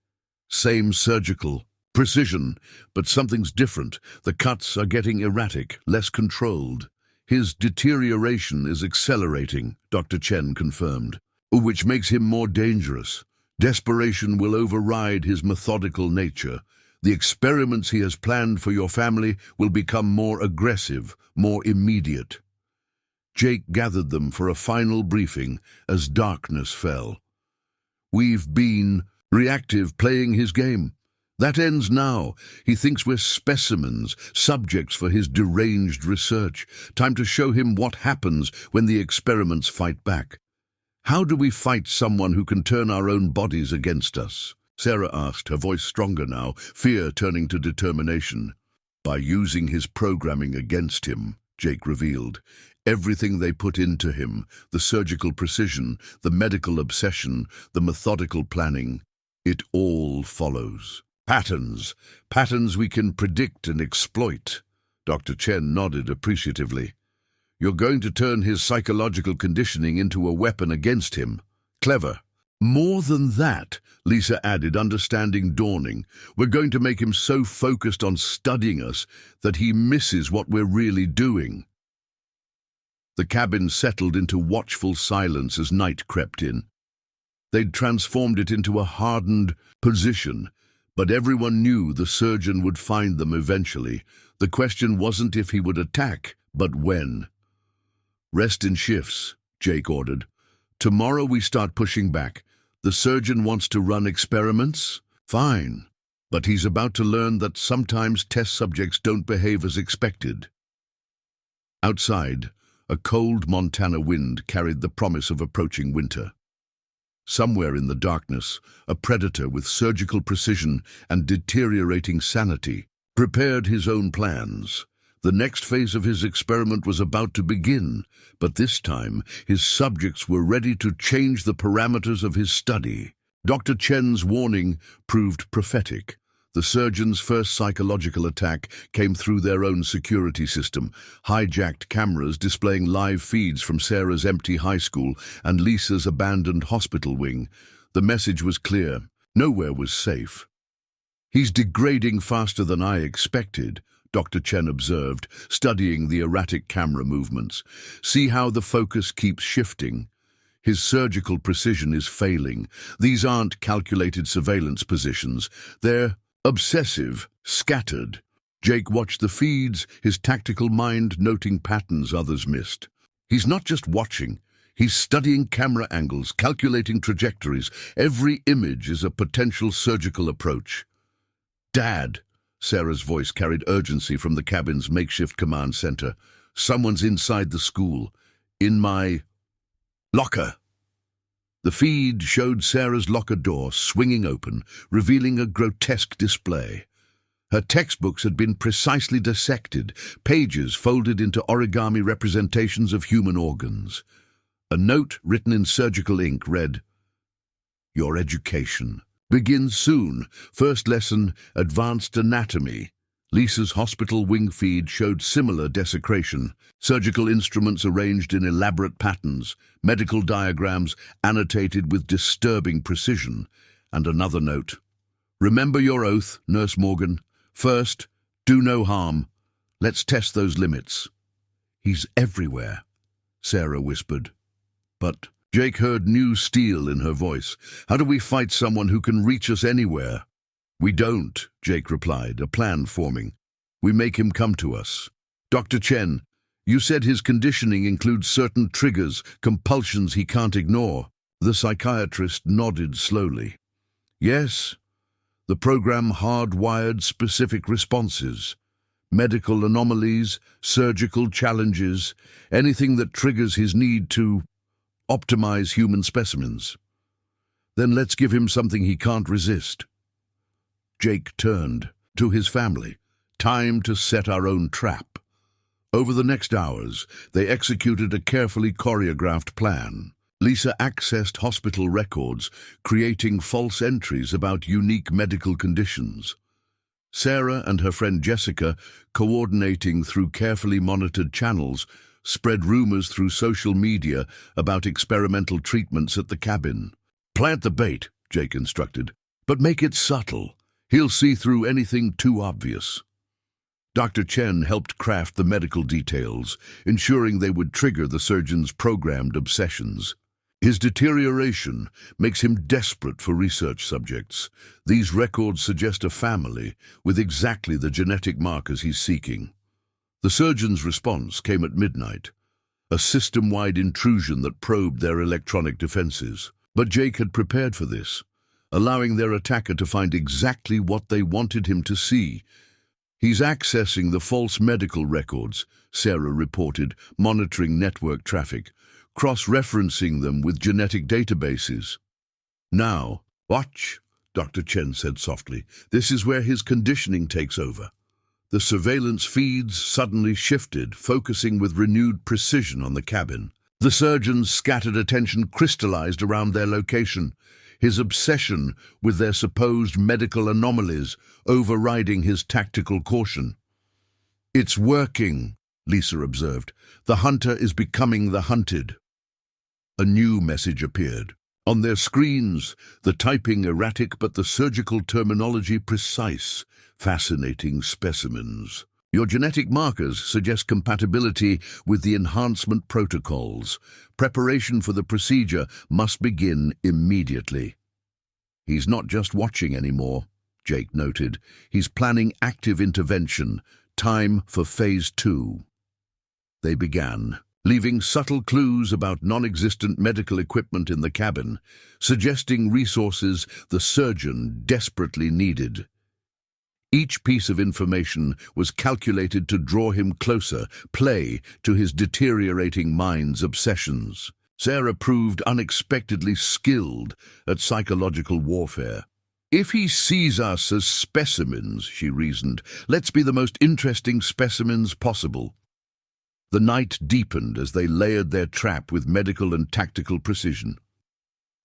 Same surgical precision, but something's different. The cuts are getting erratic, less controlled. His deterioration is accelerating, Dr. Chen confirmed, which makes him more dangerous. Desperation will override his methodical nature. The experiments he has planned for your family will become more aggressive, more immediate. Jake gathered them for a final briefing as darkness fell. We've been reactive, playing his game. That ends now. He thinks we're specimens, subjects for his deranged research. Time to show him what happens when the experiments fight back. How do we fight someone who can turn our own bodies against us? Sarah asked, her voice stronger now, fear turning to determination. By using his programming against him, Jake revealed. Everything they put into him, the surgical precision, the medical obsession, the methodical planning, it all follows. Patterns we can predict and exploit. Dr. Chen nodded appreciatively. You're going to turn his psychological conditioning into a weapon against him. Clever. More than that, Lisa added, understanding dawning. We're going to make him so focused on studying us that he misses what we're really doing. The cabin settled into watchful silence as night crept in. They'd transformed it into a hardened position, but everyone knew the surgeon would find them eventually. The question wasn't if he would attack, but when. Rest in shifts, Jake ordered. Tomorrow we start pushing back. The surgeon wants to run experiments? Fine. But he's about to learn that sometimes test subjects don't behave as expected. Outside, a cold Montana wind carried the promise of approaching winter. Somewhere in the darkness, a predator with surgical precision and deteriorating sanity prepared his own plans. The next phase of his experiment was about to begin, but this time his subjects were ready to change the parameters of his study. Dr. Chen's warning proved prophetic. The surgeon's first psychological attack came through their own security system, hijacked cameras displaying live feeds from Sarah's empty high school and Lisa's abandoned hospital wing. The message was clear: nowhere was safe. "He's degrading faster than I expected," Dr. Chen observed, studying the erratic camera movements. "See how the focus keeps shifting? His surgical precision is failing. These aren't calculated surveillance positions. They're obsessive, scattered." Jake watched the feeds, his tactical mind noting patterns others missed. He's not just watching. He's studying camera angles, calculating trajectories. Every image is a potential surgical approach. "Dad," Sarah's voice carried urgency from the cabin's makeshift command center. "Someone's inside the school. In my locker." The feed showed Sarah's locker door swinging open, revealing a grotesque display. Her textbooks had been precisely dissected, pages folded into origami representations of human organs. A note written in surgical ink read, "Your education begins soon. First lesson, advanced anatomy." Lisa's hospital wing feed showed similar desecration. Surgical instruments arranged in elaborate patterns, medical diagrams annotated with disturbing precision, and another note. "Remember your oath, Nurse Morgan. First, do no harm. Let's test those limits." "He's everywhere," Sarah whispered. But Jake heard new steel in her voice. "How do we fight someone who can reach us anywhere?" "We don't," Jake replied, a plan forming. "We make him come to us." "Dr. Chen, you said his conditioning includes certain triggers, compulsions he can't ignore." The psychiatrist nodded slowly. "Yes, the program hardwired specific responses. Medical anomalies, surgical challenges, anything that triggers his need to optimize human specimens. Then let's give him something he can't resist." Jake turned to his family. "Time to set our own trap." Over the next hours, they executed a carefully choreographed plan. Lisa accessed hospital records, creating false entries about unique medical conditions. Sarah and her friend Jessica, coordinating through carefully monitored channels, spread rumors through social media about experimental treatments at the cabin. "Plant the bait," Jake instructed, "but make it subtle. He'll see through anything too obvious." Dr. Chen helped craft the medical details, ensuring they would trigger the surgeon's programmed obsessions. His deterioration makes him desperate for research subjects. These records suggest a family with exactly the genetic markers he's seeking. The surgeon's response came at midnight, a system-wide intrusion that probed their electronic defenses. But Jake had prepared for this, allowing their attacker to find exactly what they wanted him to see. "He's accessing the false medical records," Sarah reported, monitoring network traffic, cross-referencing them with genetic databases. "Now, watch," Dr. Chen said softly. "This is where his conditioning takes over." The surveillance feeds suddenly shifted, focusing with renewed precision on the cabin. The surgeon's scattered attention crystallized around their location, his obsession with their supposed medical anomalies overriding his tactical caution. "It's working," Lisa observed. "The hunter is becoming the hunted." A new message appeared. On their screens, the typing erratic but the surgical terminology precise. "Fascinating specimens. Your genetic markers suggest compatibility with the enhancement protocols. Preparation for the procedure must begin immediately." "He's not just watching anymore," Jake noted. "He's planning active intervention. Time for Phase 2. They began, leaving subtle clues about non-existent medical equipment in the cabin, suggesting resources the surgeon desperately needed. Each piece of information was calculated to draw him closer, play to his deteriorating mind's obsessions. Sarah proved unexpectedly skilled at psychological warfare. "If he sees us as specimens," she reasoned, "let's be the most interesting specimens possible." The night deepened as they layered their trap with medical and tactical precision.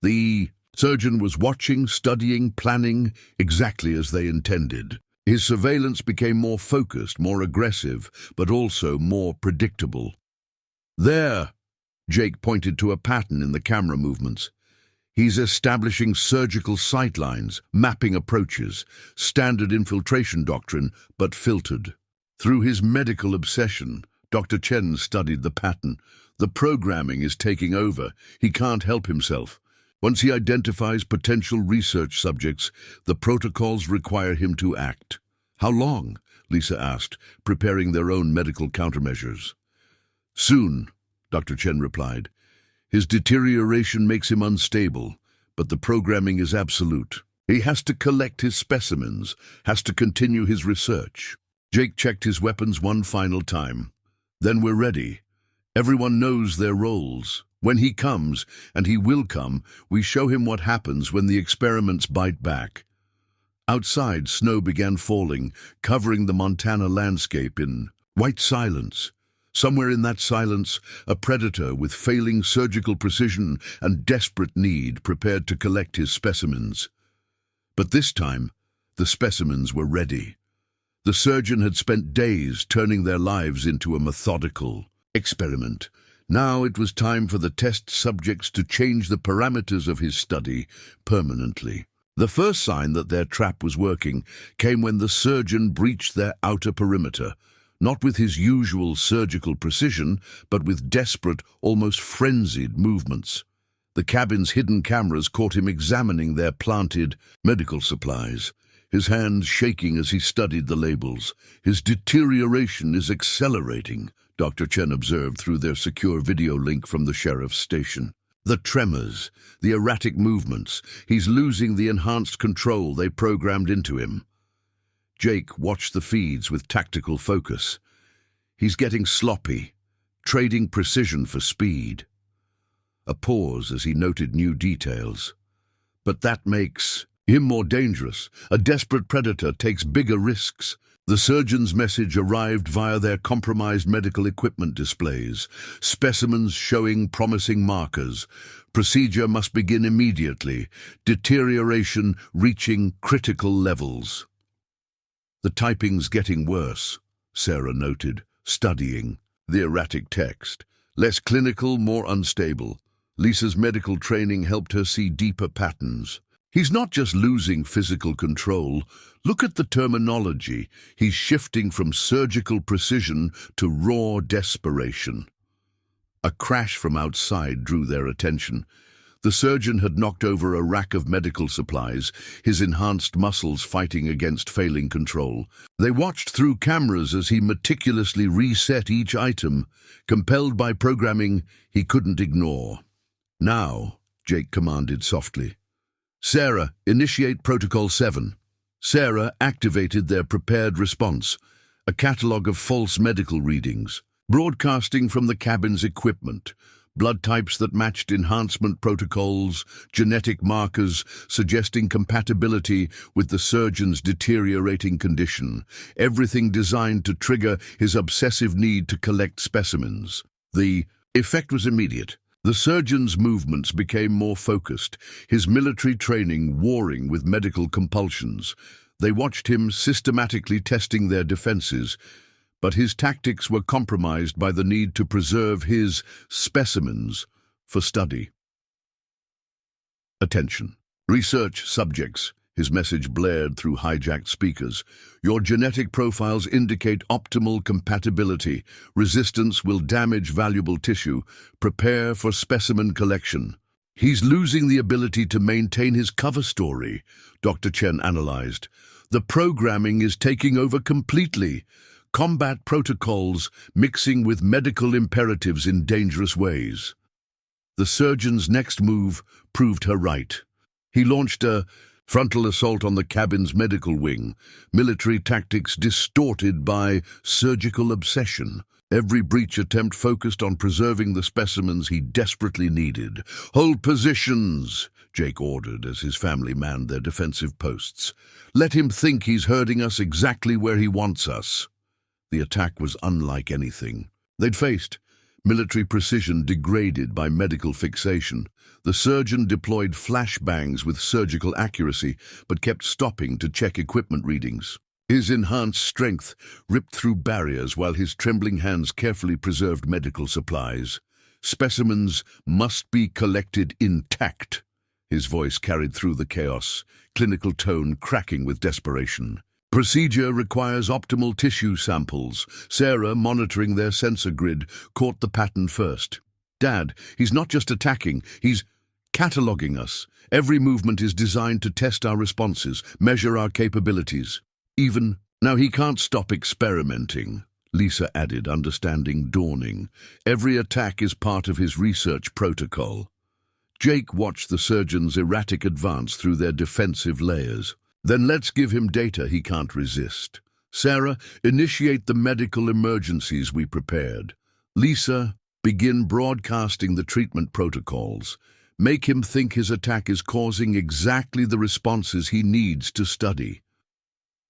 The Surgeon was watching, studying, planning, exactly as they intended. His surveillance became more focused, more aggressive, but also more predictable. There, Jake pointed to a pattern in the camera movements. He's establishing surgical sightlines, mapping approaches, standard infiltration doctrine, but filtered. Through his medical obsession, Dr. Chen studied the pattern. The programming is taking over. He can't help himself. Once he identifies potential research subjects, the protocols require him to act. How long? Lisa asked, preparing their own medical countermeasures. Soon, Dr. Chen replied. His deterioration makes him unstable, but the programming is absolute. He has to collect his specimens, has to continue his research. Jake checked his weapons one final time. Then we're ready. Everyone knows their roles. When he comes, and he will come, we show him what happens when the experiments bite back. Outside, snow began falling, covering the Montana landscape in white silence. Somewhere in that silence, a predator with failing surgical precision and desperate need prepared to collect his specimens. But this time, the specimens were ready. The surgeon had spent days turning their lives into a methodical experiment. Now it was time for the test subjects to change the parameters of his study permanently. The first sign that their trap was working came when the surgeon breached their outer perimeter, not with his usual surgical precision, but with desperate, almost frenzied movements. The cabin's hidden cameras caught him examining their planted medical supplies, his hands shaking as he studied the labels. His deterioration is accelerating, Dr. Chen observed through their secure video link from the sheriff's station. The tremors, the erratic movements, he's losing the enhanced control they programmed into him. Jake watched the feeds with tactical focus. He's getting sloppy, trading precision for speed. A pause as he noted new details. But that makes him more dangerous. A desperate predator takes bigger risks. The surgeon's message arrived via their compromised medical equipment displays, specimens showing promising markers. Procedure must begin immediately, deterioration reaching critical levels. The typing's getting worse, Sarah noted, studying the erratic text. Less clinical, more unstable. Lisa's medical training helped her see deeper patterns. He's not just losing physical control. Look at the terminology. He's shifting from surgical precision to raw desperation. A crash from outside drew their attention. The surgeon had knocked over a rack of medical supplies, his enhanced muscles fighting against failing control. They watched through cameras as he meticulously reset each item, compelled by programming he couldn't ignore. Now, Jake commanded softly. Sarah, initiate Protocol 7. Sarah activated their prepared response, a catalogue of false medical readings, broadcasting from the cabin's equipment, blood types that matched enhancement protocols, genetic markers suggesting compatibility with the surgeon's deteriorating condition, everything designed to trigger his obsessive need to collect specimens. The effect was immediate. The surgeon's movements became more focused, his military training warring with medical compulsions. They watched him systematically testing their defenses, but his tactics were compromised by the need to preserve his specimens for study. Attention. Research subjects, his message blared through hijacked speakers. Your genetic profiles indicate optimal compatibility. Resistance will damage valuable tissue. Prepare for specimen collection. He's losing the ability to maintain his cover story, Dr. Chen analyzed. The programming is taking over completely. Combat protocols mixing with medical imperatives in dangerous ways. The surgeon's next move proved her right. He launched a frontal assault on the cabin's medical wing, military tactics distorted by surgical obsession. Every breach attempt focused on preserving the specimens he desperately needed. Hold positions, Jake ordered as his family manned their defensive posts. Let him think he's herding us exactly where he wants us. The attack was unlike anything they'd faced. military precision degraded by medical fixation. The surgeon deployed flashbangs with surgical accuracy, but kept stopping to check equipment readings. His enhanced strength ripped through barriers while his trembling hands carefully preserved medical supplies. Specimens must be collected intact. His voice carried through the chaos, clinical tone cracking with desperation. Procedure requires optimal tissue samples. Sarah, monitoring their sensor grid, caught the pattern first. Dad, he's not just attacking, he's cataloging us. Every movement is designed to test our responses, measure our capabilities. Now he can't stop experimenting, Lisa added, understanding dawning. Every attack is part of his research protocol. Jake watched the surgeon's erratic advance through their defensive layers. Then let's give him data he can't resist. Sarah, initiate the medical emergencies we prepared. Lisa, begin broadcasting the treatment protocols. Make him think his attack is causing exactly the responses he needs to study.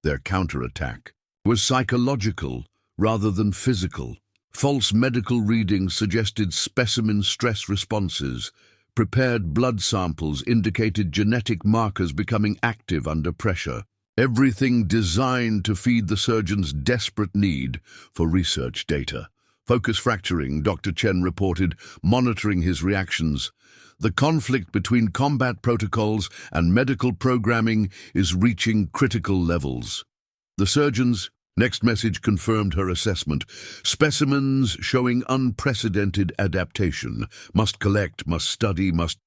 Their counterattack was psychological rather than physical. False medical readings suggested specimen stress responses. Prepared blood samples indicated genetic markers becoming active under pressure. Everything designed to feed the surgeon's desperate need for research data. Focus fracturing, Dr. Chen reported, monitoring his reactions. The conflict between combat protocols and medical programming is reaching critical levels. The surgeon's next message confirmed her assessment. Specimens showing unprecedented adaptation. Must collect, must study, must.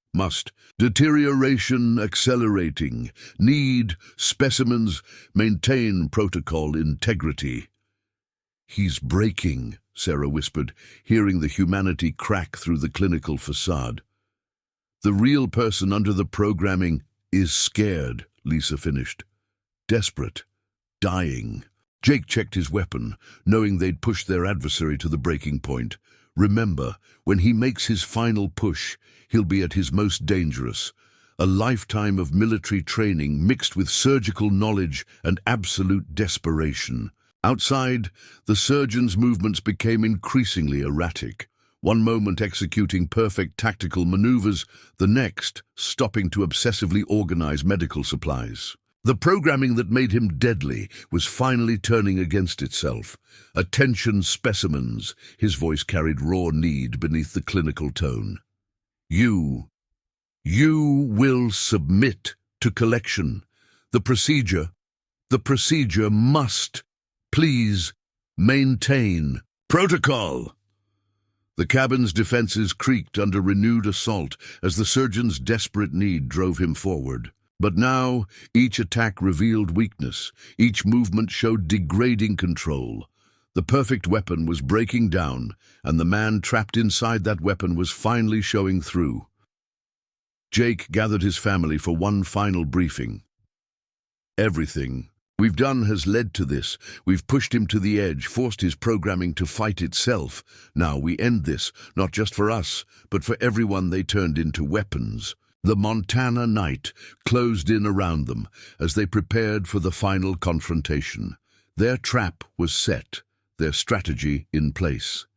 Deterioration accelerating. Need specimens. Maintain protocol integrity. He's breaking, Sarah whispered, hearing the humanity crack through the clinical facade. The real person under the programming is scared, Lisa finished. Desperate. Dying. Jake checked his weapon, knowing they'd pushed their adversary to the breaking point. Remember, when he makes his final push, he'll be at his most dangerous. A lifetime of military training mixed with surgical knowledge and absolute desperation. Outside, the surgeon's movements became increasingly erratic. One moment executing perfect tactical maneuvers, the next stopping to obsessively organize medical supplies. The programming that made him deadly was finally turning against itself. Attention specimens, his voice carried raw need beneath the clinical tone. You will submit to collection. The procedure must, please, maintain protocol. The cabin's defenses creaked under renewed assault as the surgeon's desperate need drove him forward. But now, each attack revealed weakness. Each movement showed degrading control. The perfect weapon was breaking down, and the man trapped inside that weapon was finally showing through. Jake gathered his family for one final briefing. Everything we've done has led to this. We've pushed him to the edge, forced his programming to fight itself. Now we end this, not just for us, but for everyone they turned into weapons. The Montana night closed in around them as they prepared for the final confrontation. Their trap was set, their strategy in place.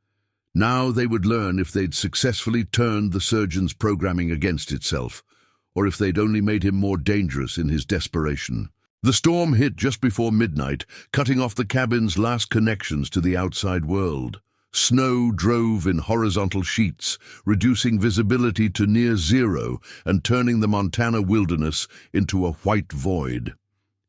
Now they would learn if they'd successfully turned the surgeon's programming against itself, or if they'd only made him more dangerous in his desperation. The storm hit just before midnight, cutting off the cabin's last connections to the outside world. Snow drove in horizontal sheets, reducing visibility to near zero and turning the Montana wilderness into a white void.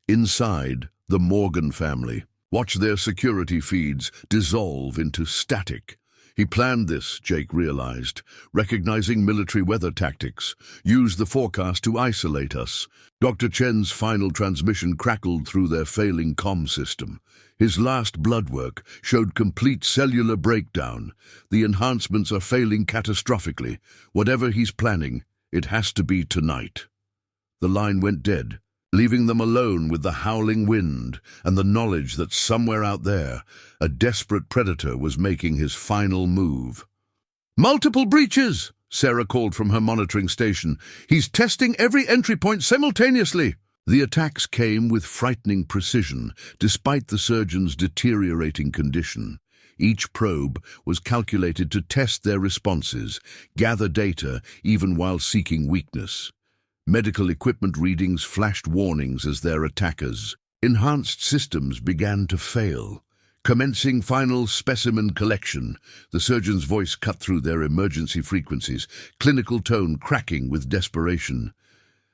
Inside, the Morgan family watched their security feeds dissolve into static. He planned this, Jake realized, recognizing military weather tactics, used the forecast to isolate us. Dr. Chen's final transmission crackled through their failing comm system. His last blood work showed complete cellular breakdown. The enhancements are failing catastrophically. Whatever he's planning, it has to be tonight. The line went dead, leaving them alone with the howling wind and the knowledge that somewhere out there, a desperate predator was making his final move. "Multiple breaches!" Sarah called from her monitoring station. "He's testing every entry point simultaneously." The attacks came with frightening precision, despite the surgeon's deteriorating condition. Each probe was calculated to test their responses, gather data even while seeking weakness. Medical equipment readings flashed warnings as their attackers. Enhanced systems began to fail. Commencing final specimen collection, the surgeon's voice cut through their emergency frequencies, clinical tone cracking with desperation.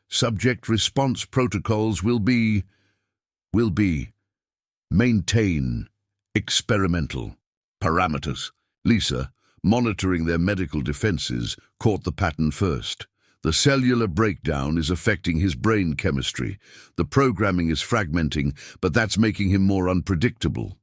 Subject response protocols will be maintain experimental parameters. Lisa, monitoring their medical defenses, caught the pattern first. The cellular breakdown is affecting his brain chemistry. The programming is fragmenting, but that's making him more unpredictable.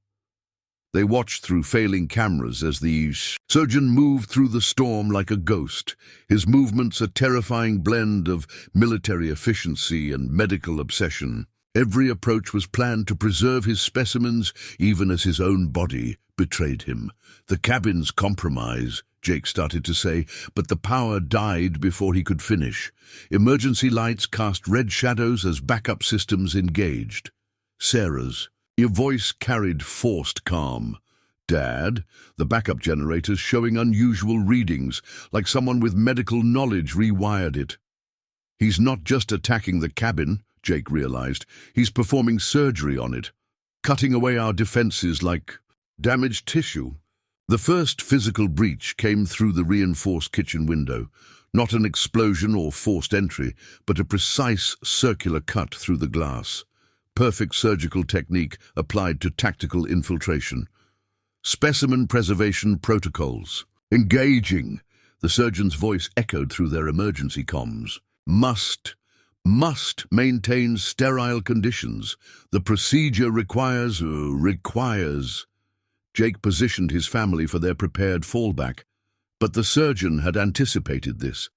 They watched through failing cameras as the surgeon moved through the storm like a ghost, his movements a terrifying blend of military efficiency and medical obsession. Every approach was planned to preserve his specimens, even as his own body betrayed him. The cabin's compromise, Jake started to say, but the power died before he could finish. Emergency lights cast red shadows as backup systems engaged. Sarah's voice carried forced calm. "Dad, the backup generator's showing unusual readings, like someone with medical knowledge rewired it." "He's not just attacking the cabin," Jake realized. "He's performing surgery on it, cutting away our defenses like damaged tissue." The first physical breach came through the reinforced kitchen window. Not an explosion or forced entry, but a precise circular cut through the glass. Perfect surgical technique applied to tactical infiltration. Specimen preservation protocols. "Engaging," the surgeon's voice echoed through their emergency comms. Must maintain sterile conditions. The procedure requires. Jake positioned his family for their prepared fallback, but the surgeon had anticipated this.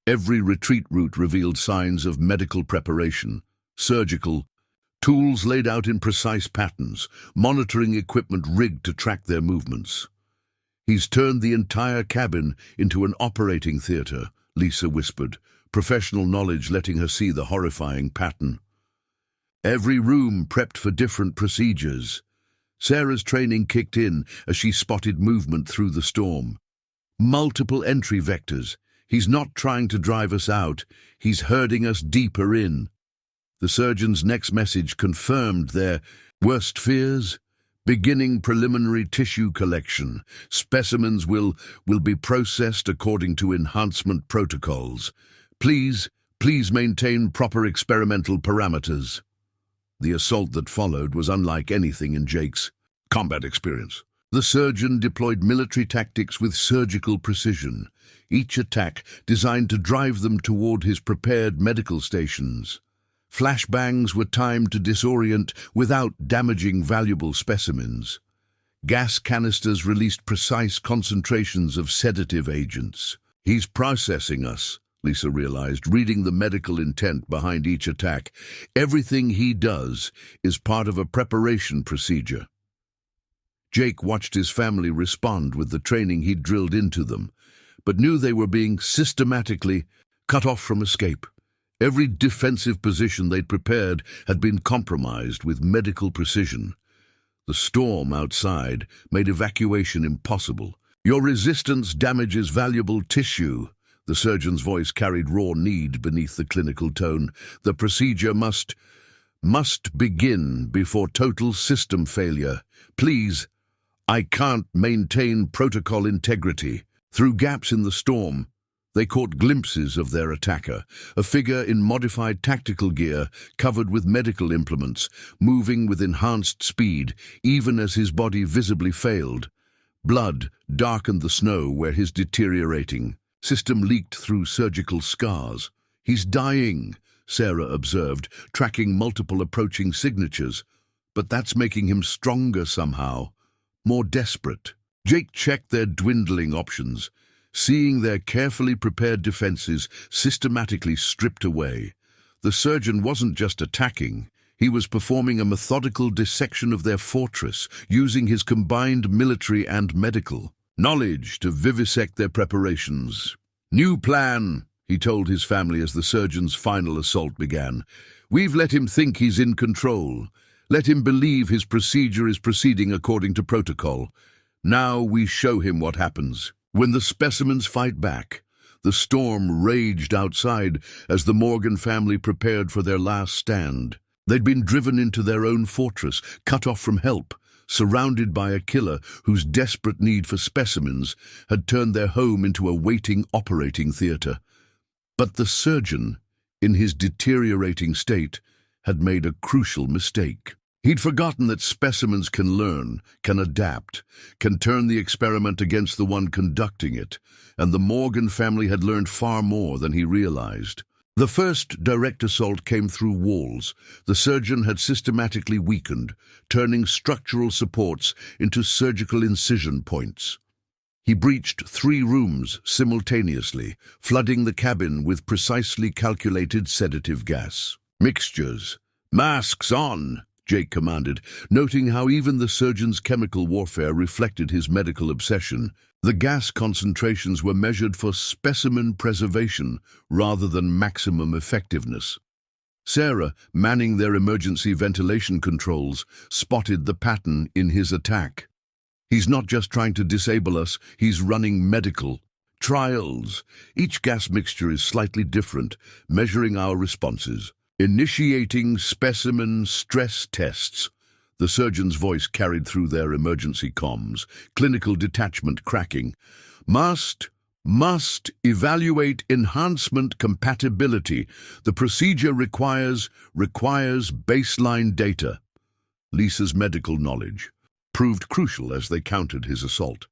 Every retreat route revealed signs of medical preparation, surgical tools laid out in precise patterns, monitoring equipment rigged to track their movements. "He's turned the entire cabin into an operating theater," Lisa whispered, professional knowledge letting her see the horrifying pattern. Every room prepped for different procedures. Sarah's training kicked in as she spotted movement through the storm. Multiple entry vectors. He's not trying to drive us out, he's herding us deeper in. The surgeon's next message confirmed their worst fears. Beginning preliminary tissue collection. Specimens will be processed according to enhancement protocols. Please maintain proper experimental parameters." The assault that followed was unlike anything in Jake's combat experience. The surgeon deployed military tactics with surgical precision, each attack designed to drive them toward his prepared medical stations. Flashbangs were timed to disorient without damaging valuable specimens. Gas canisters released precise concentrations of sedative agents. "He's processing us," Lisa realized, reading the medical intent behind each attack. Everything he does is part of a preparation procedure. Jake watched his family respond with the training he'd drilled into them, but knew they were being systematically cut off from escape. Every defensive position they'd prepared had been compromised with medical precision. The storm outside made evacuation impossible. "Your resistance damages valuable tissue." The surgeon's voice carried raw need beneath the clinical tone. "The procedure must begin before total system failure. Please, I can't maintain protocol integrity." Through gaps in the storm, they caught glimpses of their attacker, a figure in modified tactical gear covered with medical implements, moving with enhanced speed, even as his body visibly failed. Blood darkened the snow where his deteriorating system leaked through surgical scars. "He's dying," Sarah observed, tracking multiple approaching signatures. "But that's making him stronger somehow, more desperate." Jake checked their dwindling options, seeing their carefully prepared defenses systematically stripped away. The surgeon wasn't just attacking, he was performing a methodical dissection of their fortress, using his combined military and medical knowledge to vivisect their preparations. "New plan," he told his family as the surgeon's final assault began. "We've let him think he's in control. Let him believe his procedure is proceeding according to protocol. Now we show him what happens. When the specimens fight back, the storm raged outside as the Morgan family prepared for their last stand. They'd been driven into their own fortress, cut off from help, surrounded by a killer whose desperate need for specimens had turned their home into a waiting operating theater. But the surgeon, in his deteriorating state, had made a crucial mistake. He'd forgotten that specimens can learn, can adapt, can turn the experiment against the one conducting it, and the Morgan family had learned far more than he realized. The first direct assault came through walls. The surgeon had systematically weakened, turning structural supports into surgical incision points. He breached 3 rooms simultaneously, flooding the cabin with precisely calculated sedative gas. "Mixtures. Masks on!" Jake commanded, noting how even the surgeon's chemical warfare reflected his medical obsession. The gas concentrations were measured for specimen preservation rather than maximum effectiveness. Sarah, manning their emergency ventilation controls, spotted the pattern in his attack. "He's not just trying to disable us, he's running medical trials. Each gas mixture is slightly different, measuring our responses. Initiating specimen stress tests." The surgeon's voice carried through their emergency comms, clinical detachment cracking. Must evaluate enhancement compatibility. The procedure requires baseline data." Lisa's medical knowledge proved crucial as they countered his assault.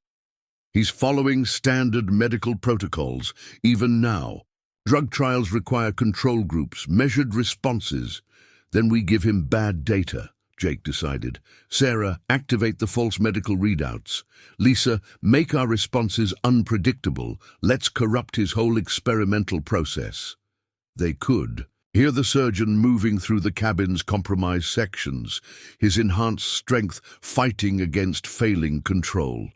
"He's following standard medical protocols, even now. Drug trials require control groups, measured responses. Then we give him bad data," Jake decided. "Sarah, activate the false medical readouts. Lisa, make our responses unpredictable. Let's corrupt his whole experimental process." They could. Hear the surgeon moving through the cabin's compromised sections, his enhanced strength fighting against failing control.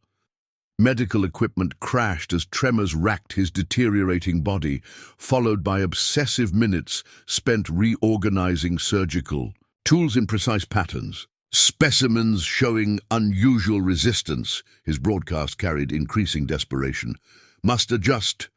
Medical equipment crashed as tremors racked his deteriorating body, followed by obsessive minutes spent reorganizing surgical tools in precise patterns. "Specimens showing unusual resistance," his broadcast carried increasing desperation. Must adjust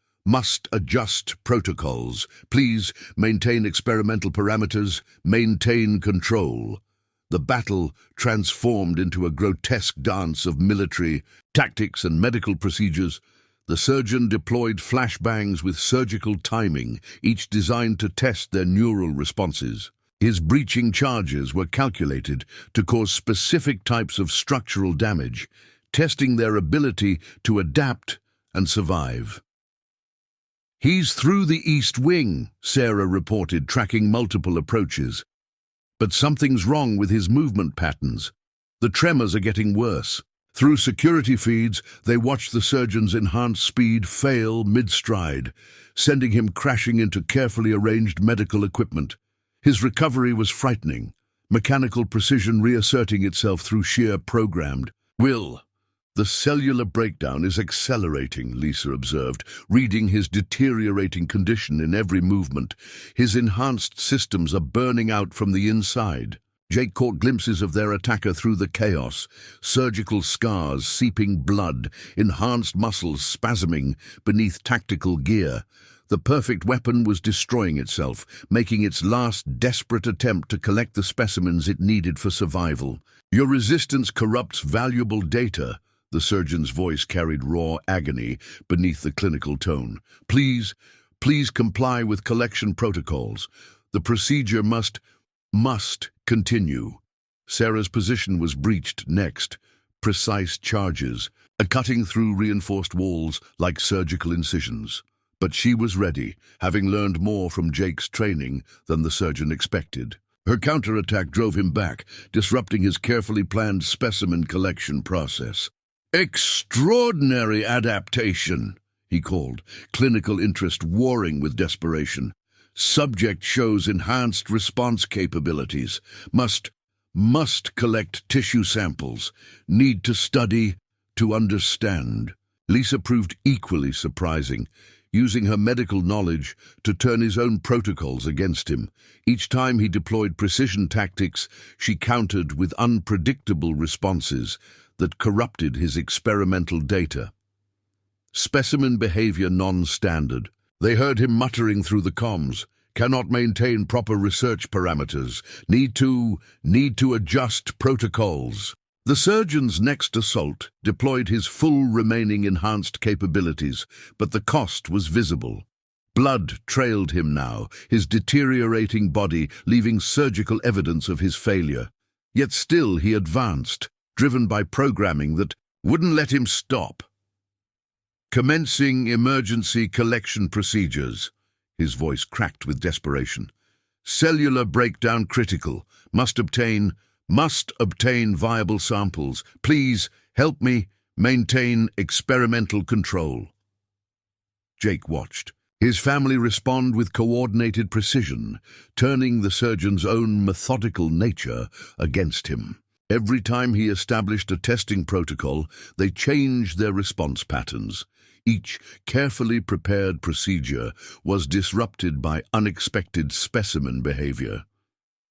protocols. Please maintain experimental parameters, maintain control." The battle transformed into a grotesque dance of military tactics and medical procedures. The surgeon deployed flashbangs with surgical timing, each designed to test their neural responses. His breaching charges were calculated to cause specific types of structural damage, testing their ability to adapt and survive. "He's through the East Wing," Sarah reported, tracking multiple approaches. "But something's wrong with his movement patterns. The tremors are getting worse." Through security feeds, they watched the surgeon's enhanced speed fail mid-stride, sending him crashing into carefully arranged medical equipment. His recovery was frightening, mechanical precision reasserting itself through sheer programmed will. "The cellular breakdown is accelerating," Lisa observed, reading his deteriorating condition in every movement. "His enhanced systems are burning out from the inside." Jake caught glimpses of their attacker through the chaos, surgical scars, seeping blood, enhanced muscles spasming beneath tactical gear. The perfect weapon was destroying itself, making its last desperate attempt to collect the specimens it needed for survival. "Your resistance corrupts valuable data." The surgeon's voice carried raw agony beneath the clinical tone. Please comply with collection protocols. The procedure must continue." Sarah's position was breached next. Precise charges, cutting through reinforced walls like surgical incisions. But she was ready, having learned more from Jake's training than the surgeon expected. Her counterattack drove him back, disrupting his carefully planned specimen collection process. "Extraordinary adaptation," he called, clinical interest warring with desperation. "Subject shows enhanced response capabilities. Must collect tissue samples. Need to study to understand." Lisa proved equally surprising, using her medical knowledge to turn his own protocols against him. Each time he deployed precision tactics, she countered with unpredictable responses. that corrupted his experimental data. Specimen behavior non-standard. They heard him muttering through the comms. Cannot maintain proper research parameters. Need to adjust protocols. The surgeon's next assault deployed his full remaining enhanced capabilities, but the cost was visible. Blood trailed him now, his deteriorating body leaving surgical evidence of his failure. Yet still he advanced, driven by programming that wouldn't let him stop. Commencing emergency collection procedures. His voice cracked with desperation. Cellular breakdown critical. Must obtain viable samples. Please help me maintain experimental control. Jake watched. His family respond with coordinated precision, turning the surgeon's own methodical nature against him. Every time he established a testing protocol, they changed their response patterns. Each carefully prepared procedure was disrupted by unexpected specimen behavior.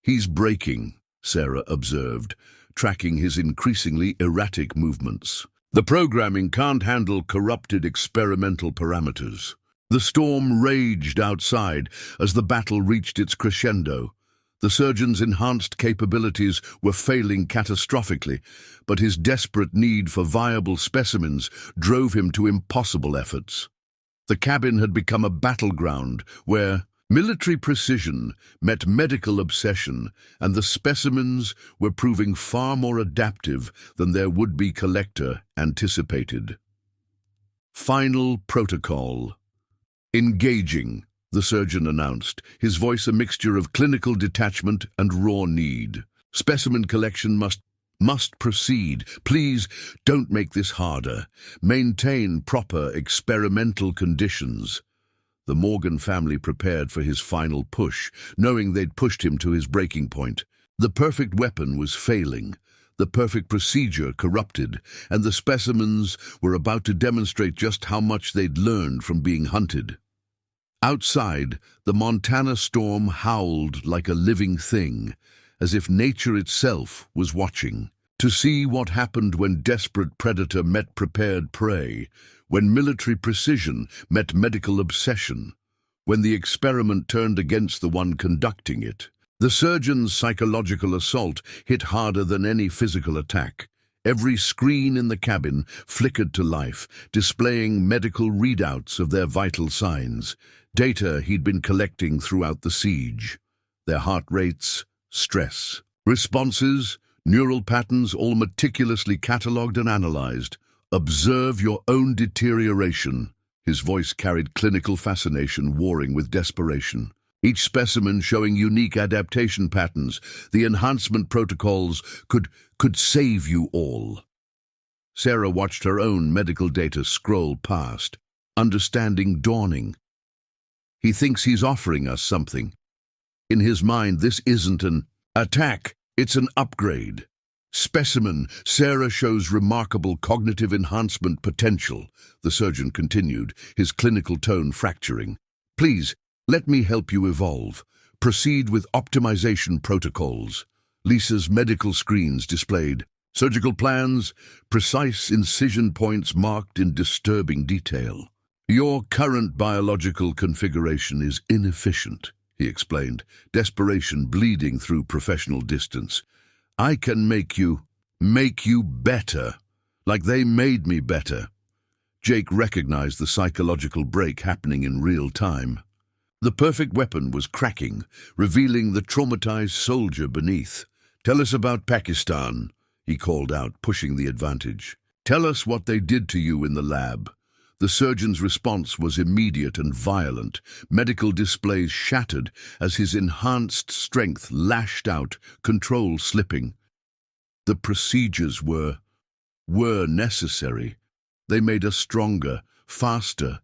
He's breaking, Sarah observed, tracking his increasingly erratic movements. The programming can't handle corrupted experimental parameters. The storm raged outside as the battle reached its crescendo. The surgeon's enhanced capabilities were failing catastrophically, but his desperate need for viable specimens drove him to impossible efforts. The cabin had become a battleground where military precision met medical obsession, and the specimens were proving far more adaptive than their would-be collector anticipated. Final protocol. Engaging, the surgeon announced, his voice a mixture of clinical detachment and raw need. Specimen collection must proceed. Please don't make this harder. Maintain proper experimental conditions. The Morgan family prepared for his final push, knowing they'd pushed him to his breaking point. The perfect weapon was failing, the perfect procedure corrupted, and the specimens were about to demonstrate just how much they'd learned from being hunted. Outside, the Montana storm howled like a living thing, as if nature itself was watching. To see what happened when desperate predator met prepared prey, when military precision met medical obsession, when the experiment turned against the one conducting it. The surgeon's psychological assault hit harder than any physical attack. Every screen in the cabin flickered to life, displaying medical readouts of their vital signs, data he'd been collecting throughout the siege. Their heart rates, stress, responses, neural patterns, all meticulously catalogued and analyzed. Observe your own deterioration. His voice carried clinical fascination warring with desperation. Each specimen showing unique adaptation patterns. The enhancement protocols could save you all. Sarah watched her own medical data scroll past, understanding dawning. He thinks he's offering us something. In his mind, this isn't an attack, it's an upgrade. Specimen, Sarah shows remarkable cognitive enhancement potential, the surgeon continued, his clinical tone fracturing. Please, let me help you evolve. Proceed with optimization protocols. Lisa's medical screens displayed surgical plans, precise incision points marked in disturbing detail. Your current biological configuration is inefficient, he explained, desperation bleeding through professional distance. I can make you better, like they made me better. Jake recognized the psychological break happening in real time. The perfect weapon was cracking, revealing the traumatized soldier beneath. Tell us about Pakistan, he called out, pushing the advantage. Tell us what they did to you in the lab. The surgeon's response was immediate and violent, medical displays shattered as his enhanced strength lashed out, control slipping. The procedures were necessary. They made us stronger, faster,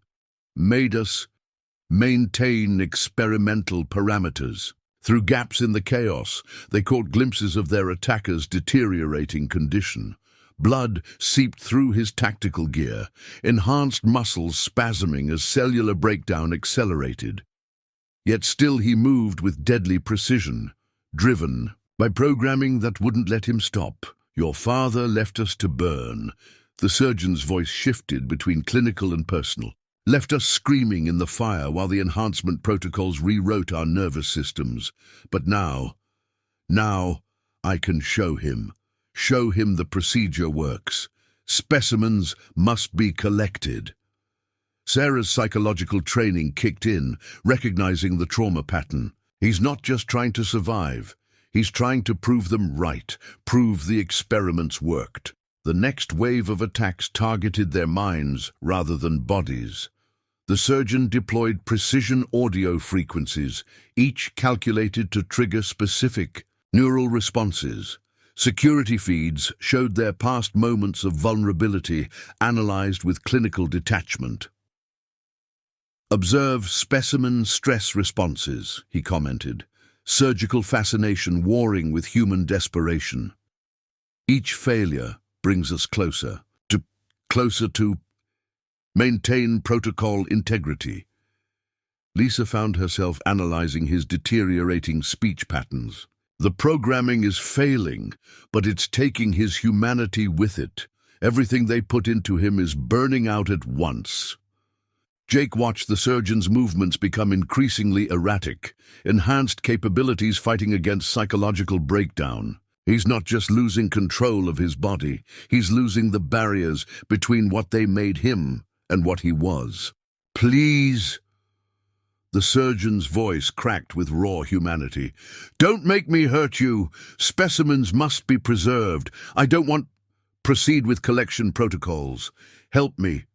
made us maintain experimental parameters. Through gaps in the chaos, they caught glimpses of their attacker's deteriorating condition. Blood seeped through his tactical gear, enhanced muscles spasming as cellular breakdown accelerated. Yet still he moved with deadly precision, driven by programming that wouldn't let him stop. Your father left us to burn. The surgeon's voice shifted between clinical and personal. Left us screaming in the fire while the enhancement protocols rewrote our nervous systems. But now I can show him. Show him the procedure works. Specimens must be collected. Sarah's psychological training kicked in, recognizing the trauma pattern. He's not just trying to survive. He's trying to prove them right, prove the experiments worked. The next wave of attacks targeted their minds rather than bodies. The surgeon deployed precision audio frequencies, each calculated to trigger specific neural responses. Security feeds showed their past moments of vulnerability, analyzed with clinical detachment. "Observe specimen stress responses," he commented. "Surgical fascination warring with human desperation. Each failure brings us closer to maintain protocol integrity." Lisa found herself analyzing his deteriorating speech patterns. The programming is failing, but it's taking his humanity with it. Everything they put into him is burning out at once. Jake watched the surgeon's movements become increasingly erratic, enhanced capabilities fighting against psychological breakdown. He's not just losing control of his body, he's losing the barriers between what they made him and what he was. "Please," the surgeon's voice cracked with raw humanity, "don't make me hurt you. Specimens must be preserved. I don't want... Proceed with collection protocols. Help me.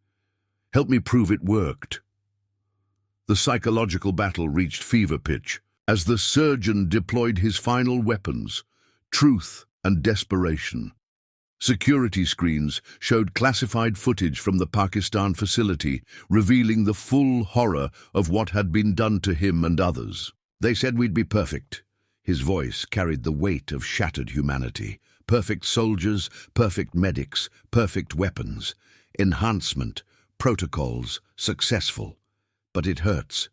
Help me prove it worked." The psychological battle reached fever pitch as the surgeon deployed his final weapons, truth and desperation. Security screens showed classified footage from the Pakistan facility, revealing the full horror of what had been done to him and others. "They said we'd be perfect." His voice carried the weight of shattered humanity. Perfect soldiers, perfect medics, perfect weapons. Enhancement, protocols, successful. But it hurts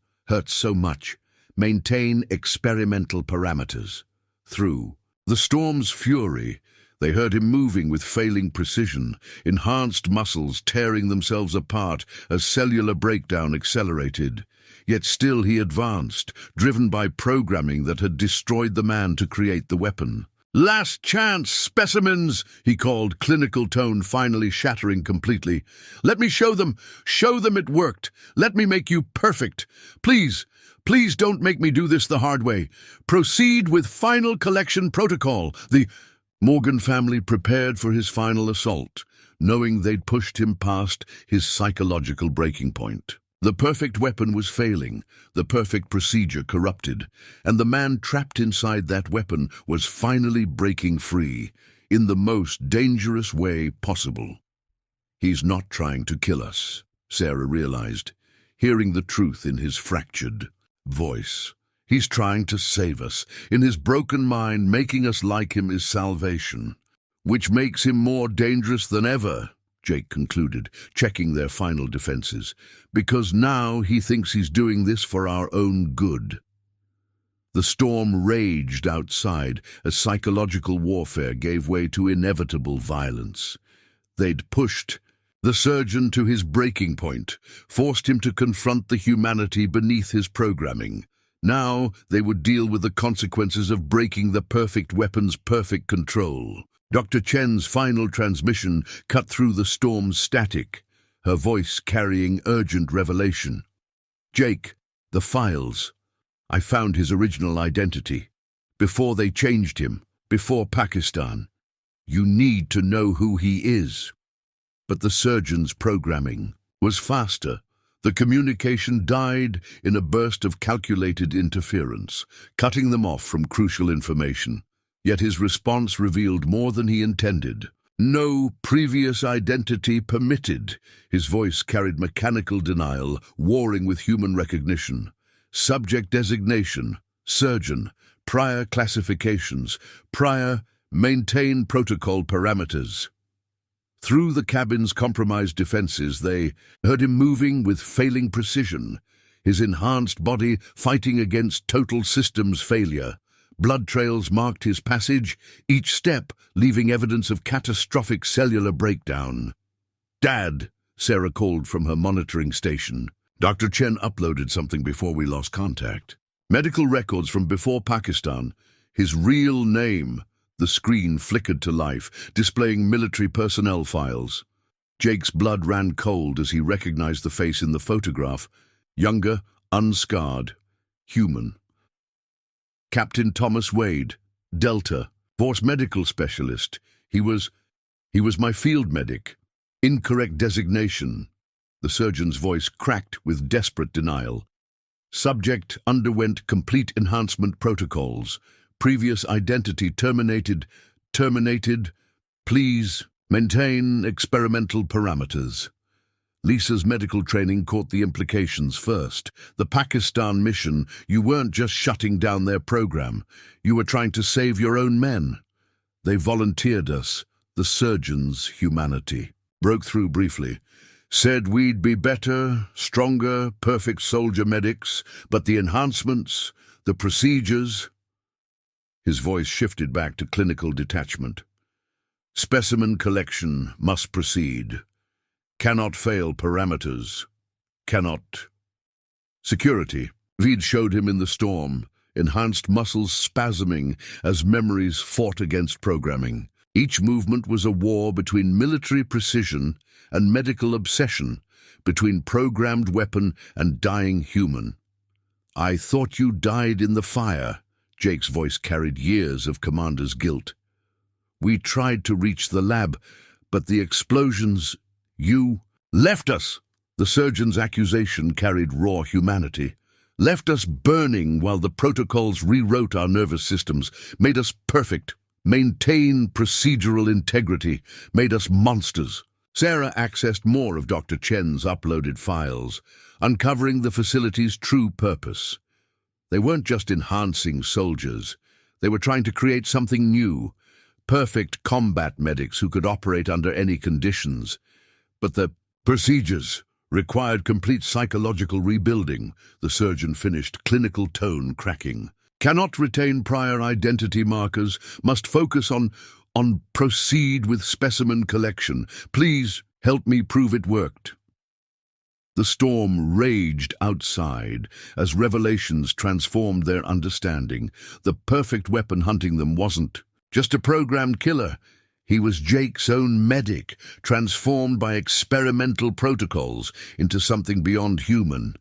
so much. Maintain experimental parameters. Through the storm's fury, they heard him moving with failing precision, enhanced muscles tearing themselves apart as cellular breakdown accelerated. Yet still he advanced, driven by programming that had destroyed the man to create the weapon. "Last chance, specimens," he called, clinical tone finally shattering completely. "Let me show them it worked. Let me make you perfect. Please don't make me do this the hard way. Proceed with final collection protocol." The Morgan family prepared for his final assault, knowing they'd pushed him past his psychological breaking point. The perfect weapon was failing, the perfect procedure corrupted, and the man trapped inside that weapon was finally breaking free, in the most dangerous way possible. "He's not trying to kill us," Sarah realized, hearing the truth in his fractured voice. "He's trying to save us. In his broken mind, making us like him is salvation, which makes him more dangerous than ever," Jake concluded, checking their final defenses, "because now he thinks he's doing this for our own good." The storm raged outside as psychological warfare gave way to inevitable violence. They'd pushed the surgeon to his breaking point, forced him to confront the humanity beneath his programming. Now they would deal with the consequences of breaking the perfect weapon's perfect control. Dr. Chen's final transmission cut through the storm's static, her voice carrying urgent revelation. "Jake, the files. I found his original identity. Before they changed him, before Pakistan. You need to know who he is." But the surgeon's programming was faster. The communication died in a burst of calculated interference, cutting them off from crucial information. Yet his response revealed more than he intended. "No previous identity permitted." His voice carried mechanical denial, warring with human recognition. "Subject designation, surgeon, prior classifications, prior maintain protocol parameters." Through the cabin's compromised defenses, they heard him moving with failing precision, his enhanced body fighting against total systems failure. Blood trails marked his passage, each step leaving evidence of catastrophic cellular breakdown. "Dad," Sarah called from her monitoring station. Dr. Chen uploaded something before we lost contact. Medical records from before Pakistan. His real name. The screen flickered to life, displaying military personnel files. Jake's blood ran cold as he recognized the face in the photograph. Younger, unscarred, human. Captain Thomas Wade, Delta, Force Medical Specialist. He was my field medic. Incorrect designation. The surgeon's voice cracked with desperate denial. Subject underwent complete enhancement protocols. Previous identity terminated. Please maintain experimental parameters. Lisa's medical training caught the implications first. The Pakistan mission, you weren't just shutting down their program. You were trying to save your own men. They volunteered us. The surgeon's humanity broke through briefly. Said we'd be better, stronger, perfect soldier medics, but the enhancements, the procedures... His voice shifted back to clinical detachment. Specimen collection must proceed. Cannot fail parameters. Cannot. Security. Veed showed him in the storm, enhanced muscles spasming as memories fought against programming. Each movement was a war between military precision and medical obsession, between programmed weapon and dying human. I thought you died in the fire. Jake's voice carried years of commander's guilt. We tried to reach the lab, but the explosions... You left us! The surgeon's accusation carried raw humanity. Left us burning while the protocols rewrote our nervous systems, made us perfect, maintained procedural integrity, made us monsters. Sarah accessed more of Dr. Chen's uploaded files, uncovering the facility's true purpose. They weren't just enhancing soldiers. They were trying to create something new, perfect combat medics who could operate under any conditions. But the procedures required complete psychological rebuilding, the surgeon finished, clinical tone cracking. Cannot retain prior identity markers, must focus on proceed with specimen collection. Please help me prove it worked. The storm raged outside as revelations transformed their understanding. The perfect weapon hunting them wasn't just a programmed killer. He was Jake's own medic, transformed by experimental protocols into something beyond human.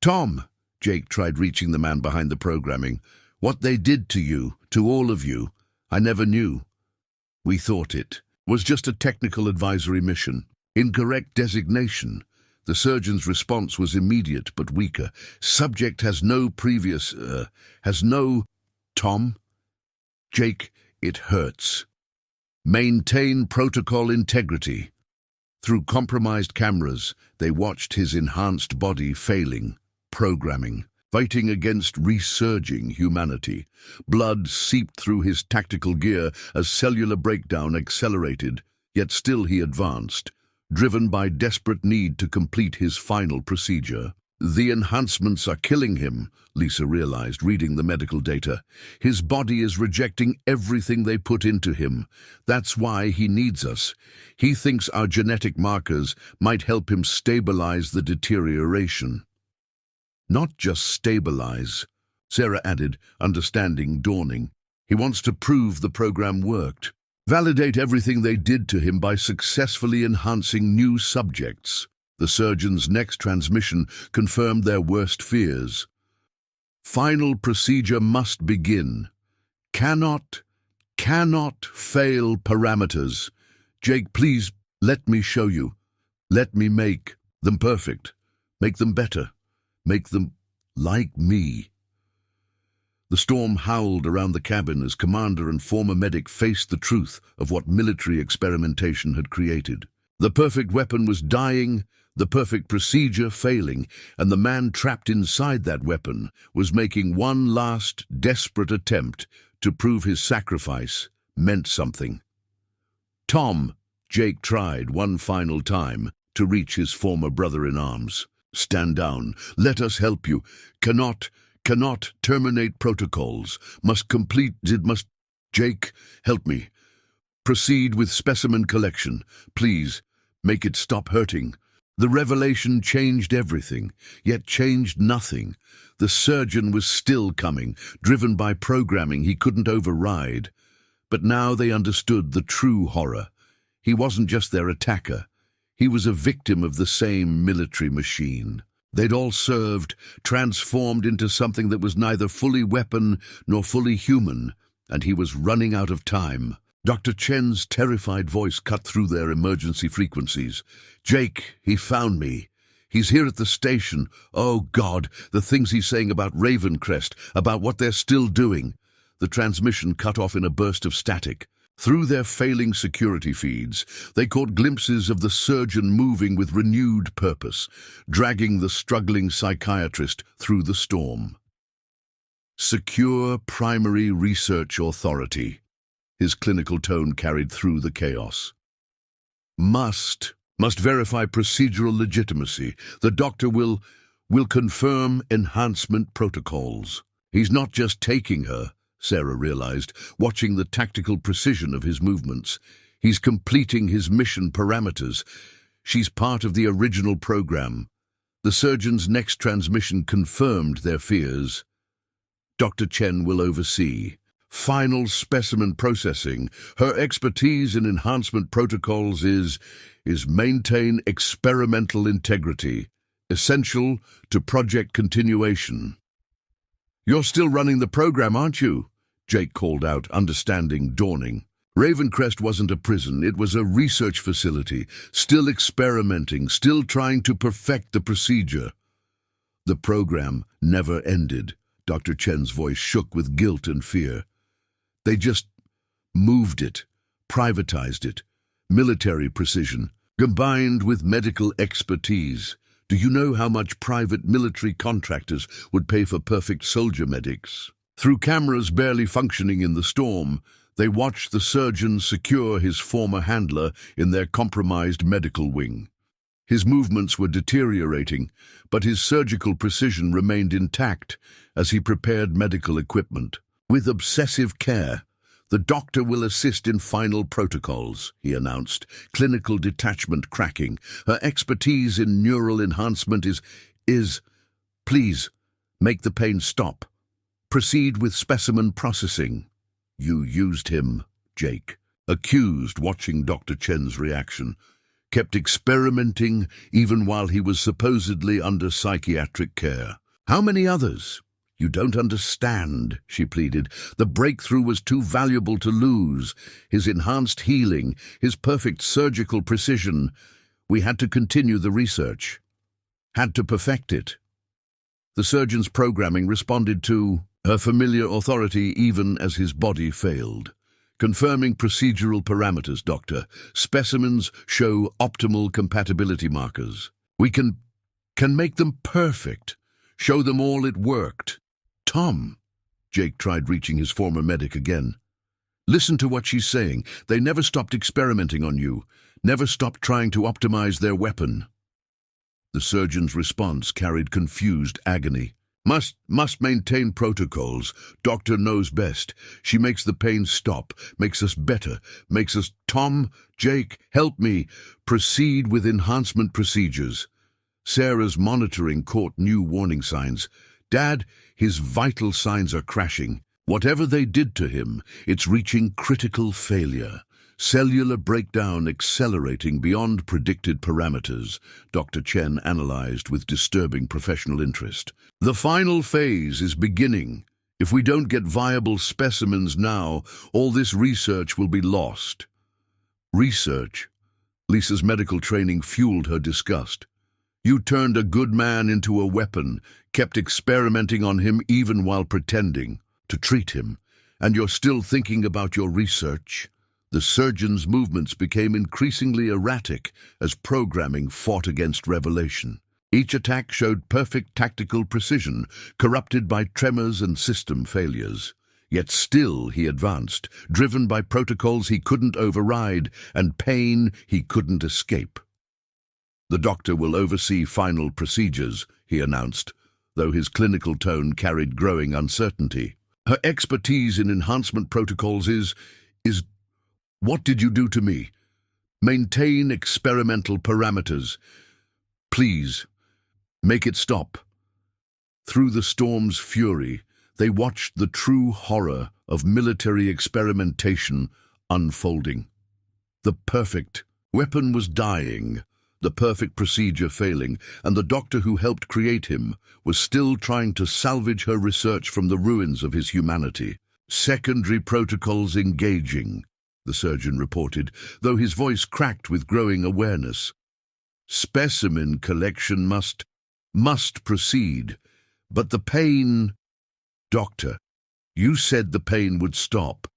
Tom, Jake tried reaching the man behind the programming. What they did to you, to all of you, I never knew. We thought it was just a technical advisory mission. Incorrect designation. The surgeon's response was immediate but weaker. Subject has no previous, Tom? Jake, it hurts. Maintain protocol integrity. Through compromised cameras, they watched his enhanced body failing, programming, fighting against resurging humanity. Blood seeped through his tactical gear as cellular breakdown accelerated, yet still he advanced, driven by desperate need to complete his final procedure. The enhancements are killing him, Lisa realized, reading the medical data. His body is rejecting everything they put into him. That's why he needs us. He thinks our genetic markers might help him stabilize the deterioration. Not just stabilize, Sarah added, understanding dawning. He wants to prove the program worked. Validate everything they did to him by successfully enhancing new subjects. The surgeon's next transmission confirmed their worst fears. Final procedure must begin. Cannot fail parameters. Jake, please, let me show you. Let me make them perfect. Make them better. Make them like me. The storm howled around the cabin as commander and former medic faced the truth of what military experimentation had created. The perfect weapon was dying, the perfect procedure failing, and the man trapped inside that weapon was making one last, desperate attempt to prove his sacrifice meant something. Tom, Jake tried one final time to reach his former brother in arms. Stand down. Let us help you. Cannot terminate protocols. Must complete. It must. Jake, help me. Proceed with specimen collection. Please, make it stop hurting. The revelation changed everything, yet changed nothing. The surgeon was still coming, driven by programming he couldn't override. But now they understood the true horror. He wasn't just their attacker. He was a victim of the same military machine. They'd all served, transformed into something that was neither fully weapon nor fully human, and he was running out of time. Dr. Chen's terrified voice cut through their emergency frequencies. Jake, he found me. He's here at the station. Oh, God, the things he's saying about Ravencrest, about what they're still doing. The transmission cut off in a burst of static. Through their failing security feeds, they caught glimpses of the surgeon moving with renewed purpose, dragging the struggling psychiatrist through the storm. Secure Primary Research Authority. His clinical tone carried through the chaos. Must verify procedural legitimacy. The doctor will confirm enhancement protocols. He's not just taking her, Sarah realized, watching the tactical precision of his movements. He's completing his mission parameters. She's part of the original program. The surgeon's next transmission confirmed their fears. Dr. Chen will oversee final specimen processing. Her expertise in enhancement protocols is maintain experimental integrity, essential to project continuation. You're still running the program, aren't you? Jake called out, understanding dawning. Ravencrest wasn't a prison, it was a research facility, still experimenting, still trying to perfect the procedure. The program never ended. Dr. Chen's voice shook with guilt and fear. They just moved it, privatized it. Military precision, combined with medical expertise. Do you know how much private military contractors would pay for perfect soldier medics? Through cameras barely functioning in the storm, they watched the surgeon secure his former handler in their compromised medical wing. His movements were deteriorating, but his surgical precision remained intact as he prepared medical equipment. With obsessive care, the doctor will assist in final protocols, he announced, clinical detachment cracking. Her expertise in neural enhancement is, please, make the pain stop. Proceed with specimen processing. You used him, Jake, accused, watching Dr. Chen's reaction. Kept experimenting even while he was supposedly under psychiatric care. How many others? You don't understand, she pleaded. The breakthrough was too valuable to lose. His enhanced healing, his perfect surgical precision. We had to continue the research. Had to perfect it. The surgeon's programming responded to her familiar authority even as his body failed. Confirming procedural parameters, Doctor. Specimens show optimal compatibility markers. We can make them perfect. Show them all it worked. Tom, Jake tried reaching his former medic again. Listen to what she's saying. They never stopped experimenting on you. Never stopped trying to optimize their weapon. The surgeon's response carried confused agony. Must maintain protocols. Doctor knows best. She makes the pain stop, makes us better, makes us... Tom, Jake, help me. Proceed with enhancement procedures. Sarah's monitoring caught new warning signs. Dad, his vital signs are crashing. Whatever they did to him, it's reaching critical failure. Cellular breakdown accelerating beyond predicted parameters, Dr. Chen analyzed with disturbing professional interest. The final phase is beginning. If we don't get viable specimens now, all this research will be lost. Research? Lisa's medical training fueled her disgust. You turned a good man into a weapon, kept experimenting on him even while pretending to treat him, and you're still thinking about your research. The surgeon's movements became increasingly erratic as programming fought against revelation. Each attack showed perfect tactical precision, corrupted by tremors and system failures. Yet still he advanced, driven by protocols he couldn't override and pain he couldn't escape. The doctor will oversee final procedures, he announced. though his clinical tone carried growing uncertainty. Her expertise in enhancement protocols is... What did you do to me? Maintain experimental parameters. Please, make it stop. Through the storm's fury, they watched the true horror of military experimentation unfolding. The perfect weapon was dying, the perfect procedure failing, and the doctor who helped create him was still trying to salvage her research from the ruins of his humanity. Secondary protocols engaging, the surgeon reported, though his voice cracked with growing awareness. Specimen collection must proceed, but the pain... Doctor, you said the pain would stop.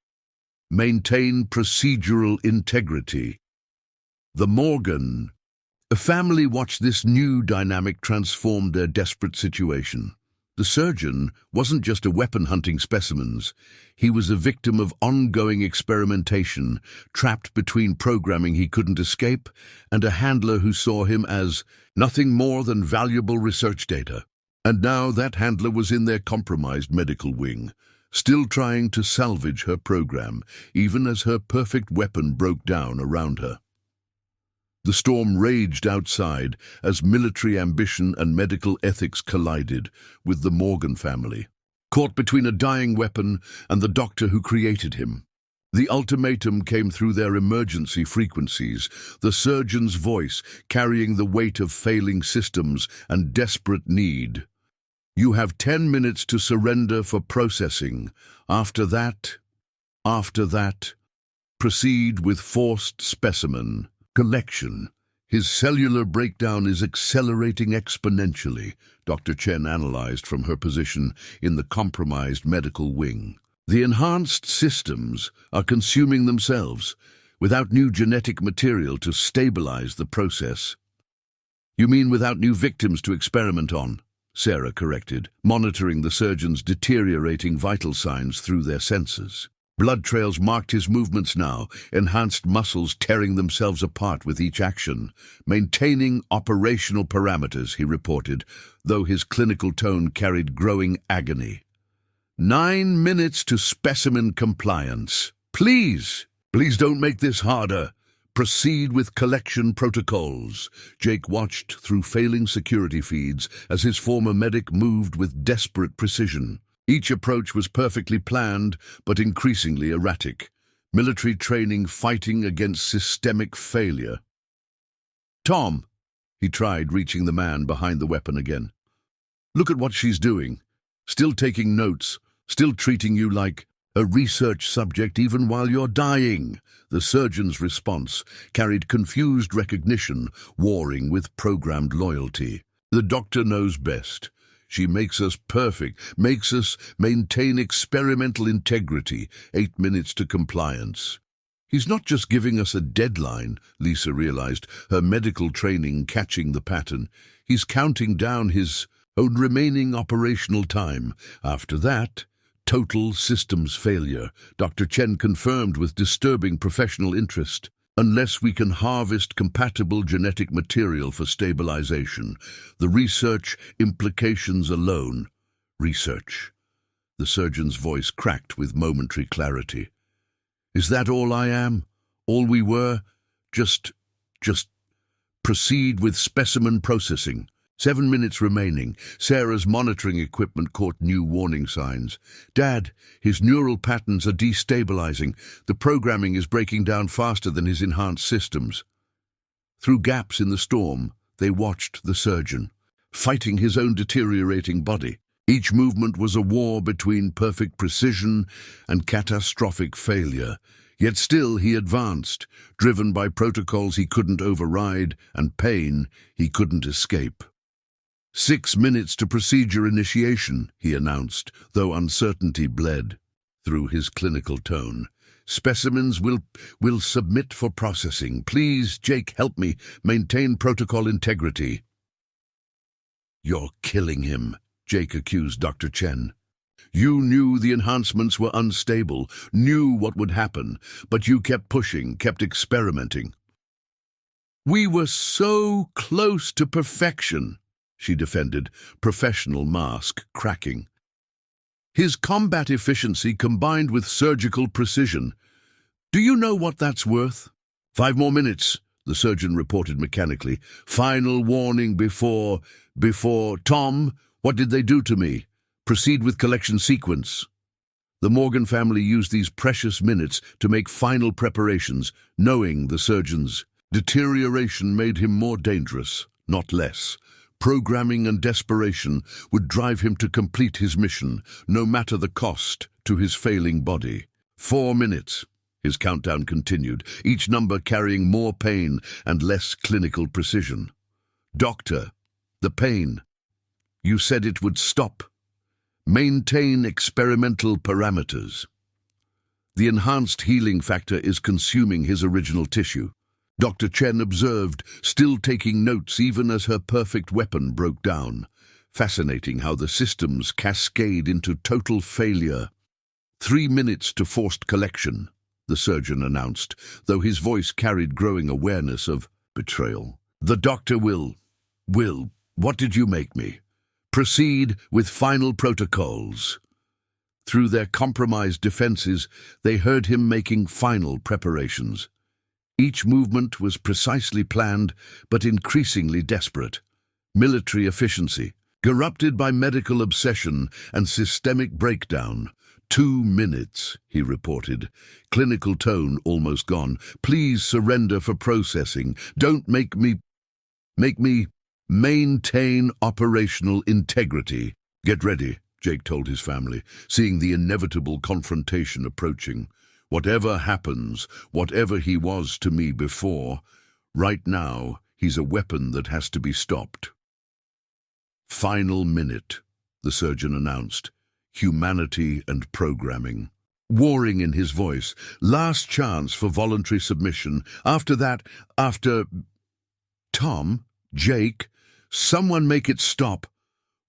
Maintain procedural integrity. The Morgan... A family watched this new dynamic transform their desperate situation. The surgeon wasn't just a weapon hunting specimens. He was a victim of ongoing experimentation, trapped between programming he couldn't escape and a handler who saw him as nothing more than valuable research data. And now that handler was in their compromised medical wing, still trying to salvage her program, even as her perfect weapon broke down around her. The storm raged outside as military ambition and medical ethics collided with the Morgan family, caught between a dying weapon and the doctor who created him. The ultimatum came through their emergency frequencies, the surgeon's voice carrying the weight of failing systems and desperate need. You have 10 minutes to surrender for processing. After that, proceed with forced specimen collection. His cellular breakdown is accelerating exponentially, Dr. Chen analyzed from her position in the compromised medical wing. The enhanced systems are consuming themselves, without new genetic material to stabilize the process. You mean without new victims to experiment on? Sarah corrected, monitoring the surgeon's deteriorating vital signs through their sensors. Blood trails marked his movements now, enhanced muscles tearing themselves apart with each action. Maintaining operational parameters, he reported, though his clinical tone carried growing agony. 9 minutes to specimen compliance. Please don't make this harder. Proceed with collection protocols. Jake watched through failing security feeds as his former medic moved with desperate precision. Each approach was perfectly planned, but increasingly erratic. Military training fighting against systemic failure. Tom, he tried, reaching the man behind the weapon again. Look at what she's doing. Still taking notes, still treating you like a research subject even while you're dying. The surgeon's response carried confused recognition, warring with programmed loyalty. The doctor knows best. She makes us perfect, makes us maintain experimental integrity, 8 minutes to compliance. He's not just giving us a deadline, Lisa realized, her medical training catching the pattern. He's counting down his own remaining operational time. After that, total systems failure, Dr. Chen confirmed with disturbing professional interest. Unless we can harvest compatible genetic material for stabilization, the research implications alone. Research. The surgeon's voice cracked with momentary clarity. Is that all I am? All we were? Just proceed with specimen processing. 7 minutes remaining. Sarah's monitoring equipment caught new warning signs. Dad, his neural patterns are destabilizing. The programming is breaking down faster than his enhanced systems. Through gaps in the storm, they watched the surgeon, fighting his own deteriorating body. Each movement was a war between perfect precision and catastrophic failure. Yet still he advanced, driven by protocols he couldn't override and pain he couldn't escape. 6 minutes to procedure initiation, he announced, though uncertainty bled through his clinical tone. Specimens will submit for processing. Please, Jake, help me maintain protocol integrity. You're killing him, Jake accused Dr. Chen. You knew the enhancements were unstable, knew what would happen, but you kept pushing, kept experimenting. We were so close to perfection. she defended, professional mask cracking. His combat efficiency combined with surgical precision. Do you know what that's worth? 5 more minutes, the surgeon reported mechanically. Final warning before... Tom, what did they do to me? Proceed with collection sequence. The Morgan family used these precious minutes to make final preparations, knowing the surgeon's deterioration made him more dangerous, not less. Programming and desperation would drive him to complete his mission, no matter the cost to his failing body. 4 minutes. His countdown continued, each number carrying more pain and less clinical precision. Doctor, the pain. You said it would stop. Maintain experimental parameters. The enhanced healing factor is consuming his original tissue. Dr. Chen observed, still taking notes even as her perfect weapon broke down. Fascinating how the systems cascade into total failure. 3 minutes to forced collection, the surgeon announced, though his voice carried growing awareness of betrayal. The doctor will, what did you make me? Proceed with final protocols. Through their compromised defenses, they heard him making final preparations. Each movement was precisely planned, but increasingly desperate. Military efficiency, corrupted by medical obsession and systemic breakdown. 2 minutes, he reported, clinical tone almost gone. Please surrender for processing. Don't make me maintain operational integrity. Get ready, Jake told his family, seeing the inevitable confrontation approaching. Whatever happens, whatever he was to me before, right now he's a weapon that has to be stopped. Final minute, the surgeon announced. Humanity and programming. Warring in his voice. Last chance for voluntary submission. After Tom, Jake, someone make it stop.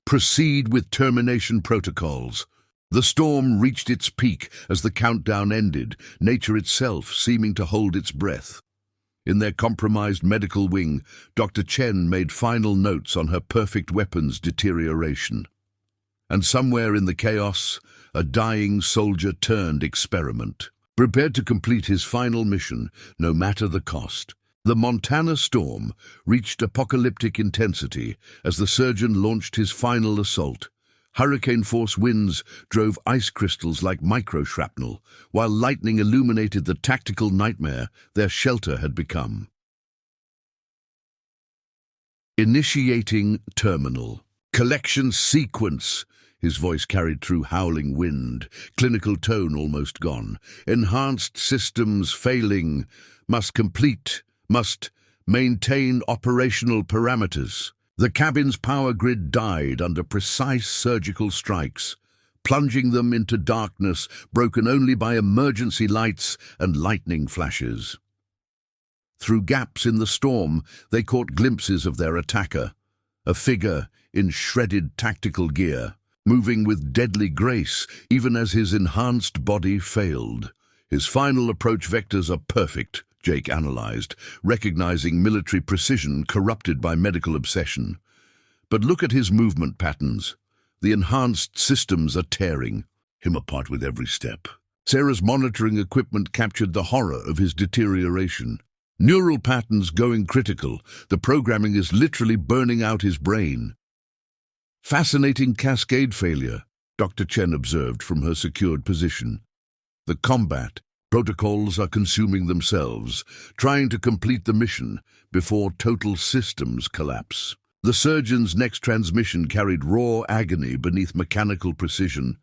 Proceed with termination protocols. The storm reached its peak as the countdown ended, nature itself seeming to hold its breath. In their compromised medical wing, Dr. Chen made final notes on her perfect weapon's deterioration. And somewhere in the chaos, a dying soldier turned experiment, prepared to complete his final mission, no matter the cost. The Montana storm reached apocalyptic intensity as the surgeon launched his final assault. Hurricane-force winds drove ice crystals like micro-shrapnel, while lightning illuminated the tactical nightmare their shelter had become. Initiating terminal. Collection sequence. His voice carried through howling wind, clinical tone almost gone. Enhanced systems failing. Must maintain operational parameters. The cabin's power grid died under precise surgical strikes, plunging them into darkness broken only by emergency lights and lightning flashes. Through gaps in the storm, they caught glimpses of their attacker, a figure in shredded tactical gear, moving with deadly grace even as his enhanced body failed. His final approach vectors are perfect, Jake analyzed, recognizing military precision corrupted by medical obsession. But look at his movement patterns. The enhanced systems are tearing him apart with every step. Sarah's monitoring equipment captured the horror of his deterioration. Neural patterns going critical. The programming is literally burning out his brain. Fascinating cascade failure, Dr. Chen observed from her secured position. The combat protocols are consuming themselves, trying to complete the mission before total systems collapse. The surgeon's next transmission carried raw agony beneath mechanical precision.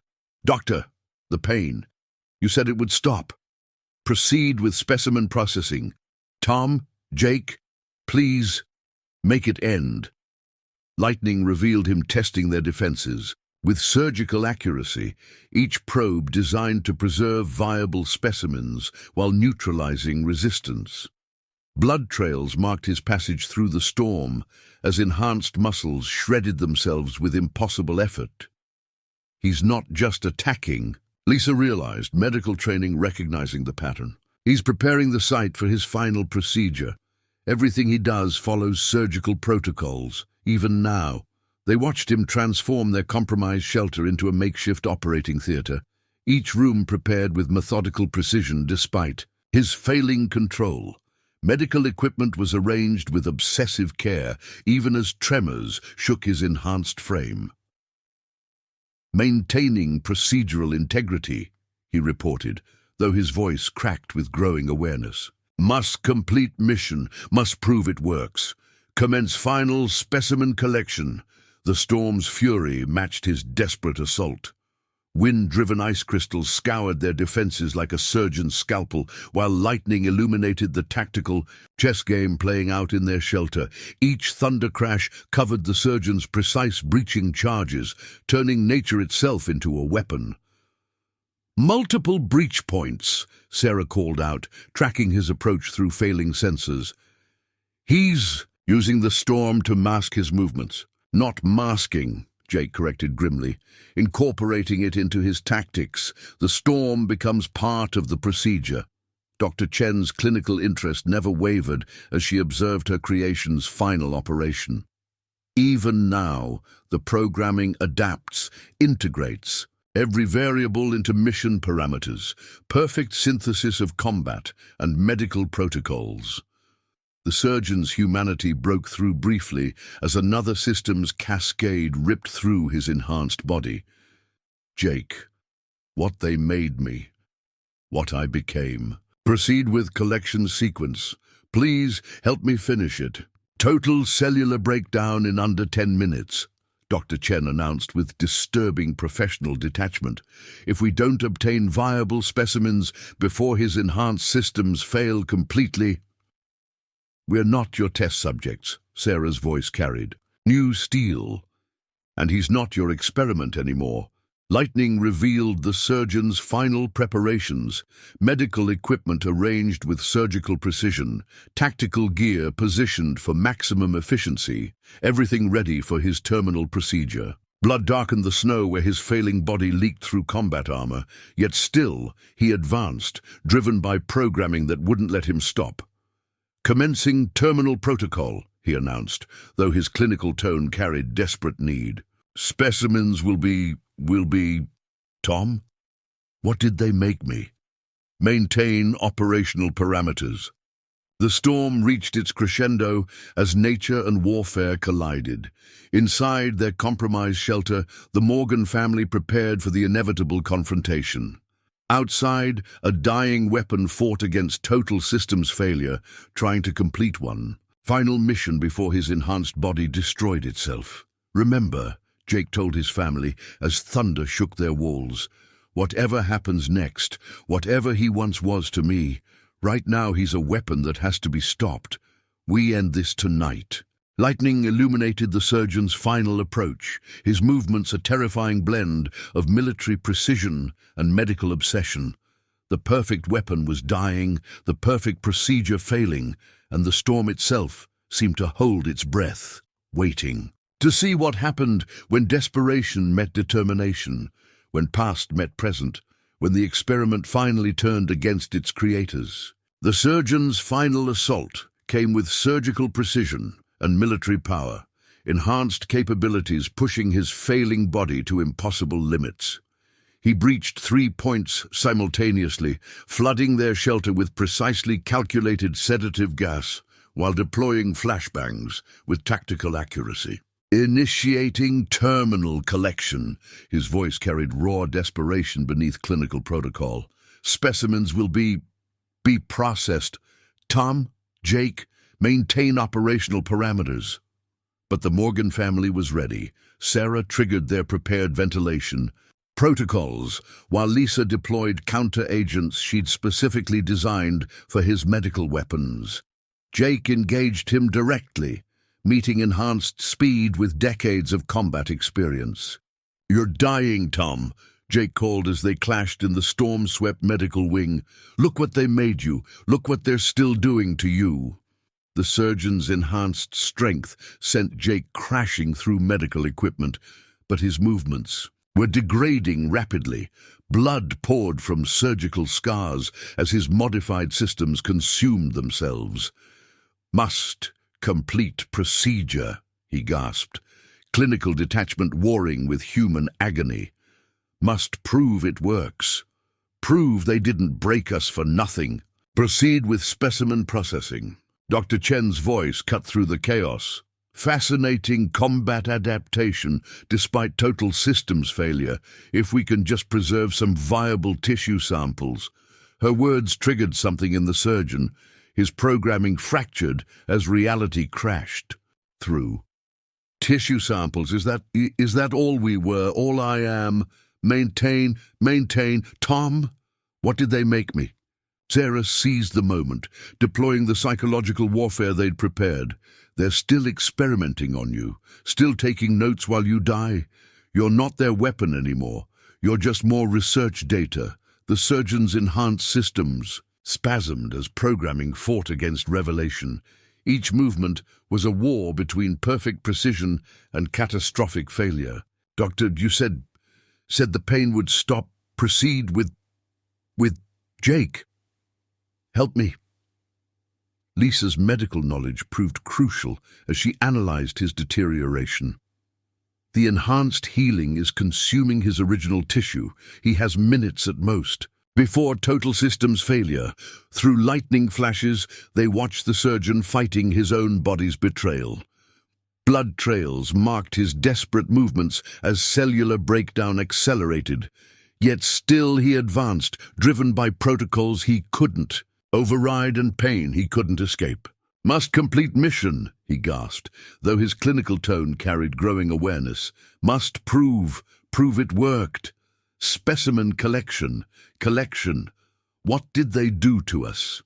Doctor, the pain. You said it would stop. Proceed with specimen processing. Tom, Jake, please, make it end. Lightning revealed him testing their defenses. With surgical accuracy, each probe designed to preserve viable specimens while neutralizing resistance. Blood trails marked his passage through the storm as enhanced muscles shredded themselves with impossible effort. He's not just attacking, Lisa realized, medical training recognizing the pattern. He's preparing the site for his final procedure. Everything he does follows surgical protocols, even now. They watched him transform their compromised shelter into a makeshift operating theater, each room prepared with methodical precision despite his failing control. Medical equipment was arranged with obsessive care, even as tremors shook his enhanced frame. "Maintaining procedural integrity," he reported, though his voice cracked with growing awareness. "Must complete mission, must prove it works. Commence final specimen collection." The storm's fury matched his desperate assault. Wind-driven ice crystals scoured their defenses like a surgeon's scalpel, while lightning illuminated the tactical chess game playing out in their shelter. Each thunder crash covered the surgeon's precise breaching charges, turning nature itself into a weapon. "Multiple breach points," Sarah called out, tracking his approach through failing sensors. "He's using the storm to mask his movements." "Not masking," Jake corrected grimly. "Incorporating it into his tactics. The storm becomes part of the procedure." Dr. Chen's clinical interest never wavered as she observed her creation's final operation. Even now, the programming adapts, integrates every variable into mission parameters, perfect synthesis of combat and medical protocols. The surgeon's humanity broke through briefly as another system's cascade ripped through his enhanced body. "Jake, what they made me, what I became. Proceed with collection sequence. Please help me finish it. Total cellular breakdown in under 10 minutes. Dr. Chen announced with disturbing professional detachment. "If we don't obtain viable specimens before his enhanced systems fail completely—" "We're not your test subjects," Sarah's voice carried. "New steel. And he's not your experiment anymore." Lightning revealed the surgeon's final preparations, medical equipment arranged with surgical precision, tactical gear positioned for maximum efficiency, everything ready for his terminal procedure. Blood darkened the snow where his failing body leaked through combat armor, yet still he advanced, driven by programming that wouldn't let him stop. "Commencing terminal protocol," he announced, though his clinical tone carried desperate need. "Specimens will be... Tom? What did they make me? Maintain operational parameters." The storm reached its crescendo as nature and warfare collided. Inside their compromised shelter, the Morgan family prepared for the inevitable confrontation. Outside, a dying weapon fought against total systems failure, trying to complete one final mission before his enhanced body destroyed itself. "Remember," Jake told his family as thunder shook their walls, "whatever happens next, whatever he once was to me, right now he's a weapon that has to be stopped. We end this tonight." Lightning illuminated the surgeon's final approach, his movements a terrifying blend of military precision and medical obsession. The perfect weapon was dying, the perfect procedure failing, and the storm itself seemed to hold its breath, waiting to see what happened when desperation met determination, when past met present, when the experiment finally turned against its creators. The surgeon's final assault came with surgical precision and military power, enhanced capabilities pushing his failing body to impossible limits. He breached 3 points simultaneously, flooding their shelter with precisely calculated sedative gas, while deploying flashbangs with tactical accuracy. "Initiating terminal collection." His voice carried raw desperation beneath clinical protocol. "Specimens will be processed. Tom, Jake, maintain operational parameters." But the Morgan family was ready. Sarah triggered their prepared ventilation protocols, while Lisa deployed counter-agents she'd specifically designed for his medical weapons. Jake engaged him directly, meeting enhanced speed with decades of combat experience. "You're dying, Tom," Jake called as they clashed in the storm-swept medical wing. "Look what they made you. Look what they're still doing to you." The surgeon's enhanced strength sent Jake crashing through medical equipment, but his movements were degrading rapidly. Blood poured from surgical scars as his modified systems consumed themselves. "Must complete procedure," he gasped. clinical detachment warring with human agony. Must prove it works. Prove they didn't break us for nothing. Proceed with specimen processing. Dr. Chen's voice cut through the chaos. Fascinating combat adaptation despite total systems failure, if we can just preserve some viable tissue samples. Her words triggered something in the surgeon. His programming fractured as reality crashed through. Tissue samples, is that all we were, all I am? Maintain. Tom, what did they make me? Sarah seized the moment, deploying the psychological warfare they'd prepared. They're still experimenting on you, still taking notes while you die. You're not their weapon anymore. You're just more research data. The surgeon's enhanced systems spasmed as programming fought against revelation. Each movement was a war between perfect precision and catastrophic failure. Doctor, you said the pain would stop. Proceed with Jake. Help me. Lisa's medical knowledge proved crucial as she analyzed his deterioration. The enhanced healing is consuming his original tissue. He has minutes at most. Before total systems failure, through lightning flashes, they watched the surgeon fighting his own body's betrayal. Blood trails marked his desperate movements as cellular breakdown accelerated. Yet still he advanced, driven by protocols he couldn't override and pain he couldn't escape. Must complete mission, he gasped, though his clinical tone carried growing awareness. Must prove it worked. Specimen collection. What did they do to us?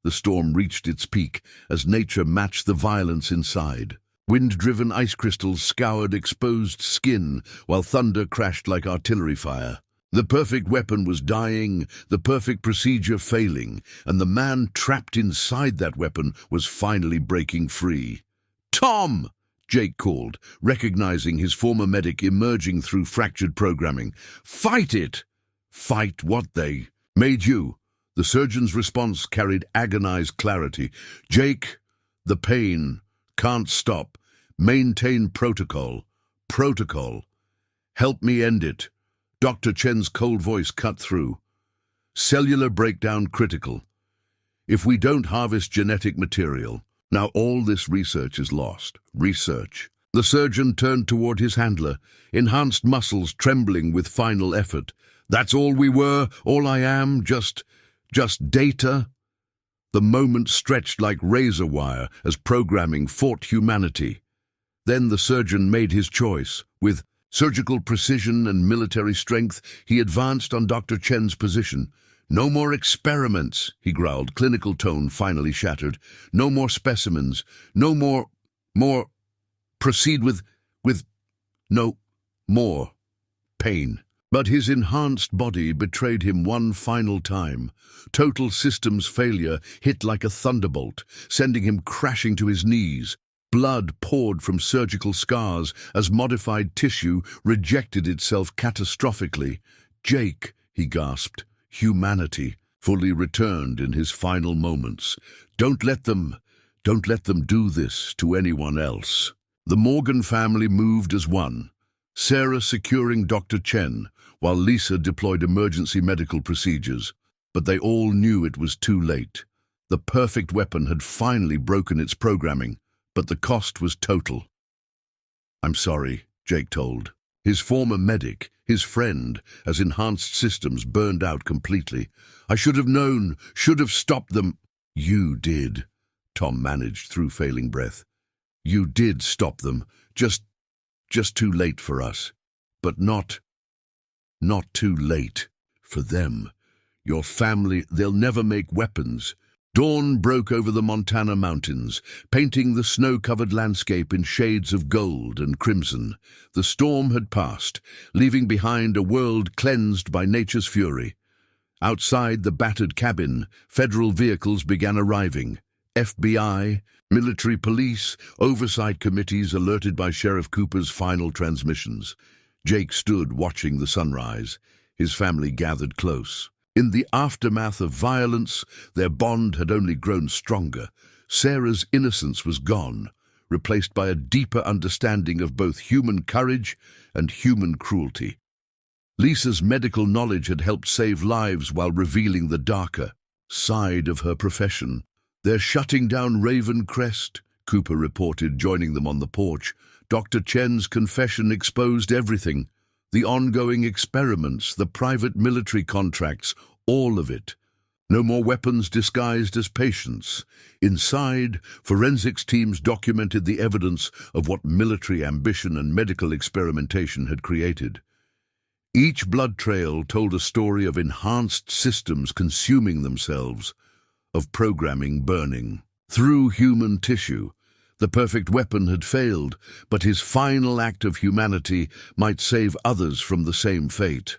The storm reached its peak as nature matched the violence inside. Wind-driven ice crystals scoured exposed skin, while thunder crashed like artillery fire. The perfect weapon was dying, the perfect procedure failing, and the man trapped inside that weapon was finally breaking free. "Tom!" Jake called, recognizing his former medic emerging through fractured programming. "Fight it!" "Fight what they made you." The surgeon's response carried agonized clarity. "Jake, the pain can't stop. Maintain protocol. Help me end it." Dr. Chen's cold voice cut through. "Cellular breakdown critical. If we don't harvest genetic material, now all this research is lost." Research. The surgeon turned toward his handler, enhanced muscles trembling with final effort. "That's all we were, all I am, just data?" The moment stretched like razor wire as programming fought humanity. Then the surgeon made his choice. With surgical precision and military strength, he advanced on Dr. Chen's position. "No more experiments," he growled, clinical tone finally shattered. "No more specimens. No more. Proceed with no more pain." But his enhanced body betrayed him one final time. Total systems failure hit like a thunderbolt, sending him crashing to his knees. Blood poured from surgical scars as modified tissue rejected itself catastrophically. "Jake," he gasped, humanity fully returned in his final moments. Don't let them do this to anyone else." The Morgan family moved as one, Sarah securing Dr. Chen, while Lisa deployed emergency medical procedures. But they all knew it was too late. The perfect weapon had finally broken its programming, but the cost was total. "I'm sorry," Jake told. His former medic, his friend, as enhanced systems burned out completely. "I should have known, should have stopped them." "You did," Tom managed through failing breath. "You did stop them, just too late for us. But not too late for them. Your family, they'll never make weapons." Dawn broke over the Montana mountains, painting the snow-covered landscape in shades of gold and crimson. The storm had passed, leaving behind a world cleansed by nature's fury. Outside the battered cabin, federal vehicles began arriving. FBI, military police, oversight committees alerted by Sheriff Cooper's final transmissions. Jake stood watching the sunrise. His family gathered close. In the aftermath of violence, their bond had only grown stronger. Sarah's innocence was gone. replaced by a deeper understanding of both human courage and human cruelty. Lisa's medical knowledge had helped save lives while revealing the darker side of her profession. "They're shutting down Ravencrest," Cooper reported, joining them on the porch. Dr. Chen's confession exposed everything. The ongoing experiments, the private military contracts, all of it. No more weapons disguised as patients. Inside, forensics teams documented the evidence of what military ambition and medical experimentation had created. Each blood trail told a story of enhanced systems consuming themselves, of programming burning through human tissue. The perfect weapon had failed, but his final act of humanity might save others from the same fate.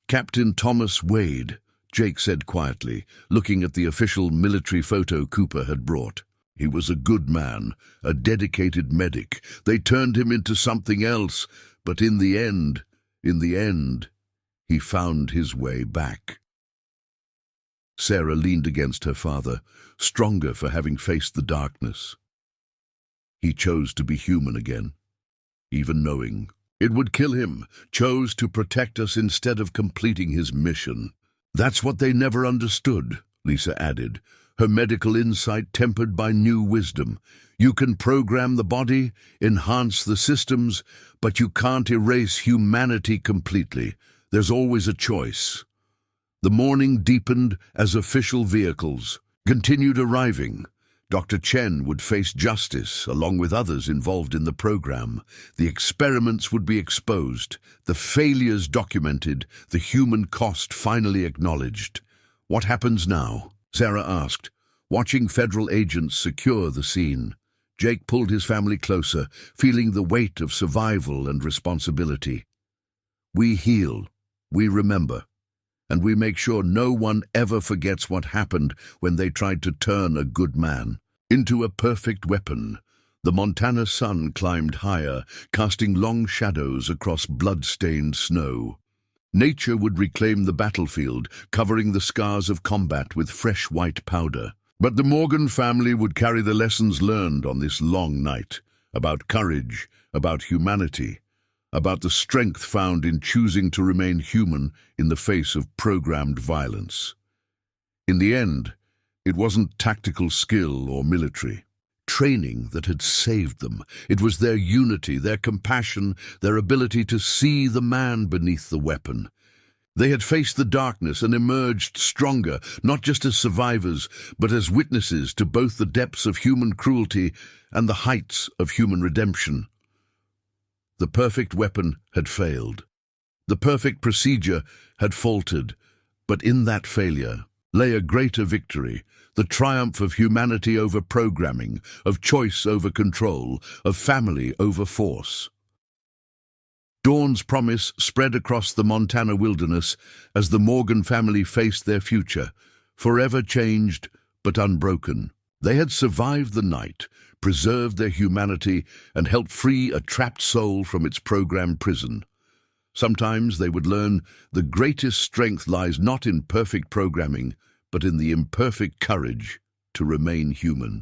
"Captain Thomas Wade," Jake said quietly, looking at the official military photo Cooper had brought. "He was a good man, a dedicated medic. They turned him into something else, but in the end, he found his way back." Sarah leaned against her father, stronger for having faced the darkness. He chose to be human again, even knowing it would kill him, chose to protect us instead of completing his mission. "That's what they never understood," Lisa added, her medical insight tempered by new wisdom. "You can program the body, enhance the systems, but you can't erase humanity completely. There's always a choice." The morning deepened as official vehicles continued arriving. Dr. Chen would face justice, along with others involved in the program. The experiments would be exposed, the failures documented, the human cost finally acknowledged. "What happens now?" Sarah asked, watching federal agents secure the scene. Jake pulled his family closer, feeling the weight of survival and responsibility. "We heal, we remember, and we make sure no one ever forgets what happened when they tried to turn a good man into a perfect weapon." The Montana sun climbed higher, casting long shadows across blood-stained snow. Nature would reclaim the battlefield, covering the scars of combat with fresh white powder. But the Morgan family would carry the lessons learned on this long night, about courage, about humanity, about the strength found in choosing to remain human in the face of programmed violence. In the end, it wasn't tactical skill or military training that had saved them. It was their unity, their compassion, their ability to see the man beneath the weapon. They had faced the darkness and emerged stronger, not just as survivors, but as witnesses to both the depths of human cruelty and the heights of human redemption. The perfect weapon had failed. The perfect procedure had faltered, but in that failure lay a greater victory, the triumph of humanity over programming, of choice over control, of family over force. Dawn's promise spread across the Montana wilderness as the Morgan family faced their future, forever changed but unbroken. They had survived the night, preserved their humanity, and helped free a trapped soul from its programmed prison. Sometimes they would learn the greatest strength lies not in perfect programming, but in the imperfect courage to remain human.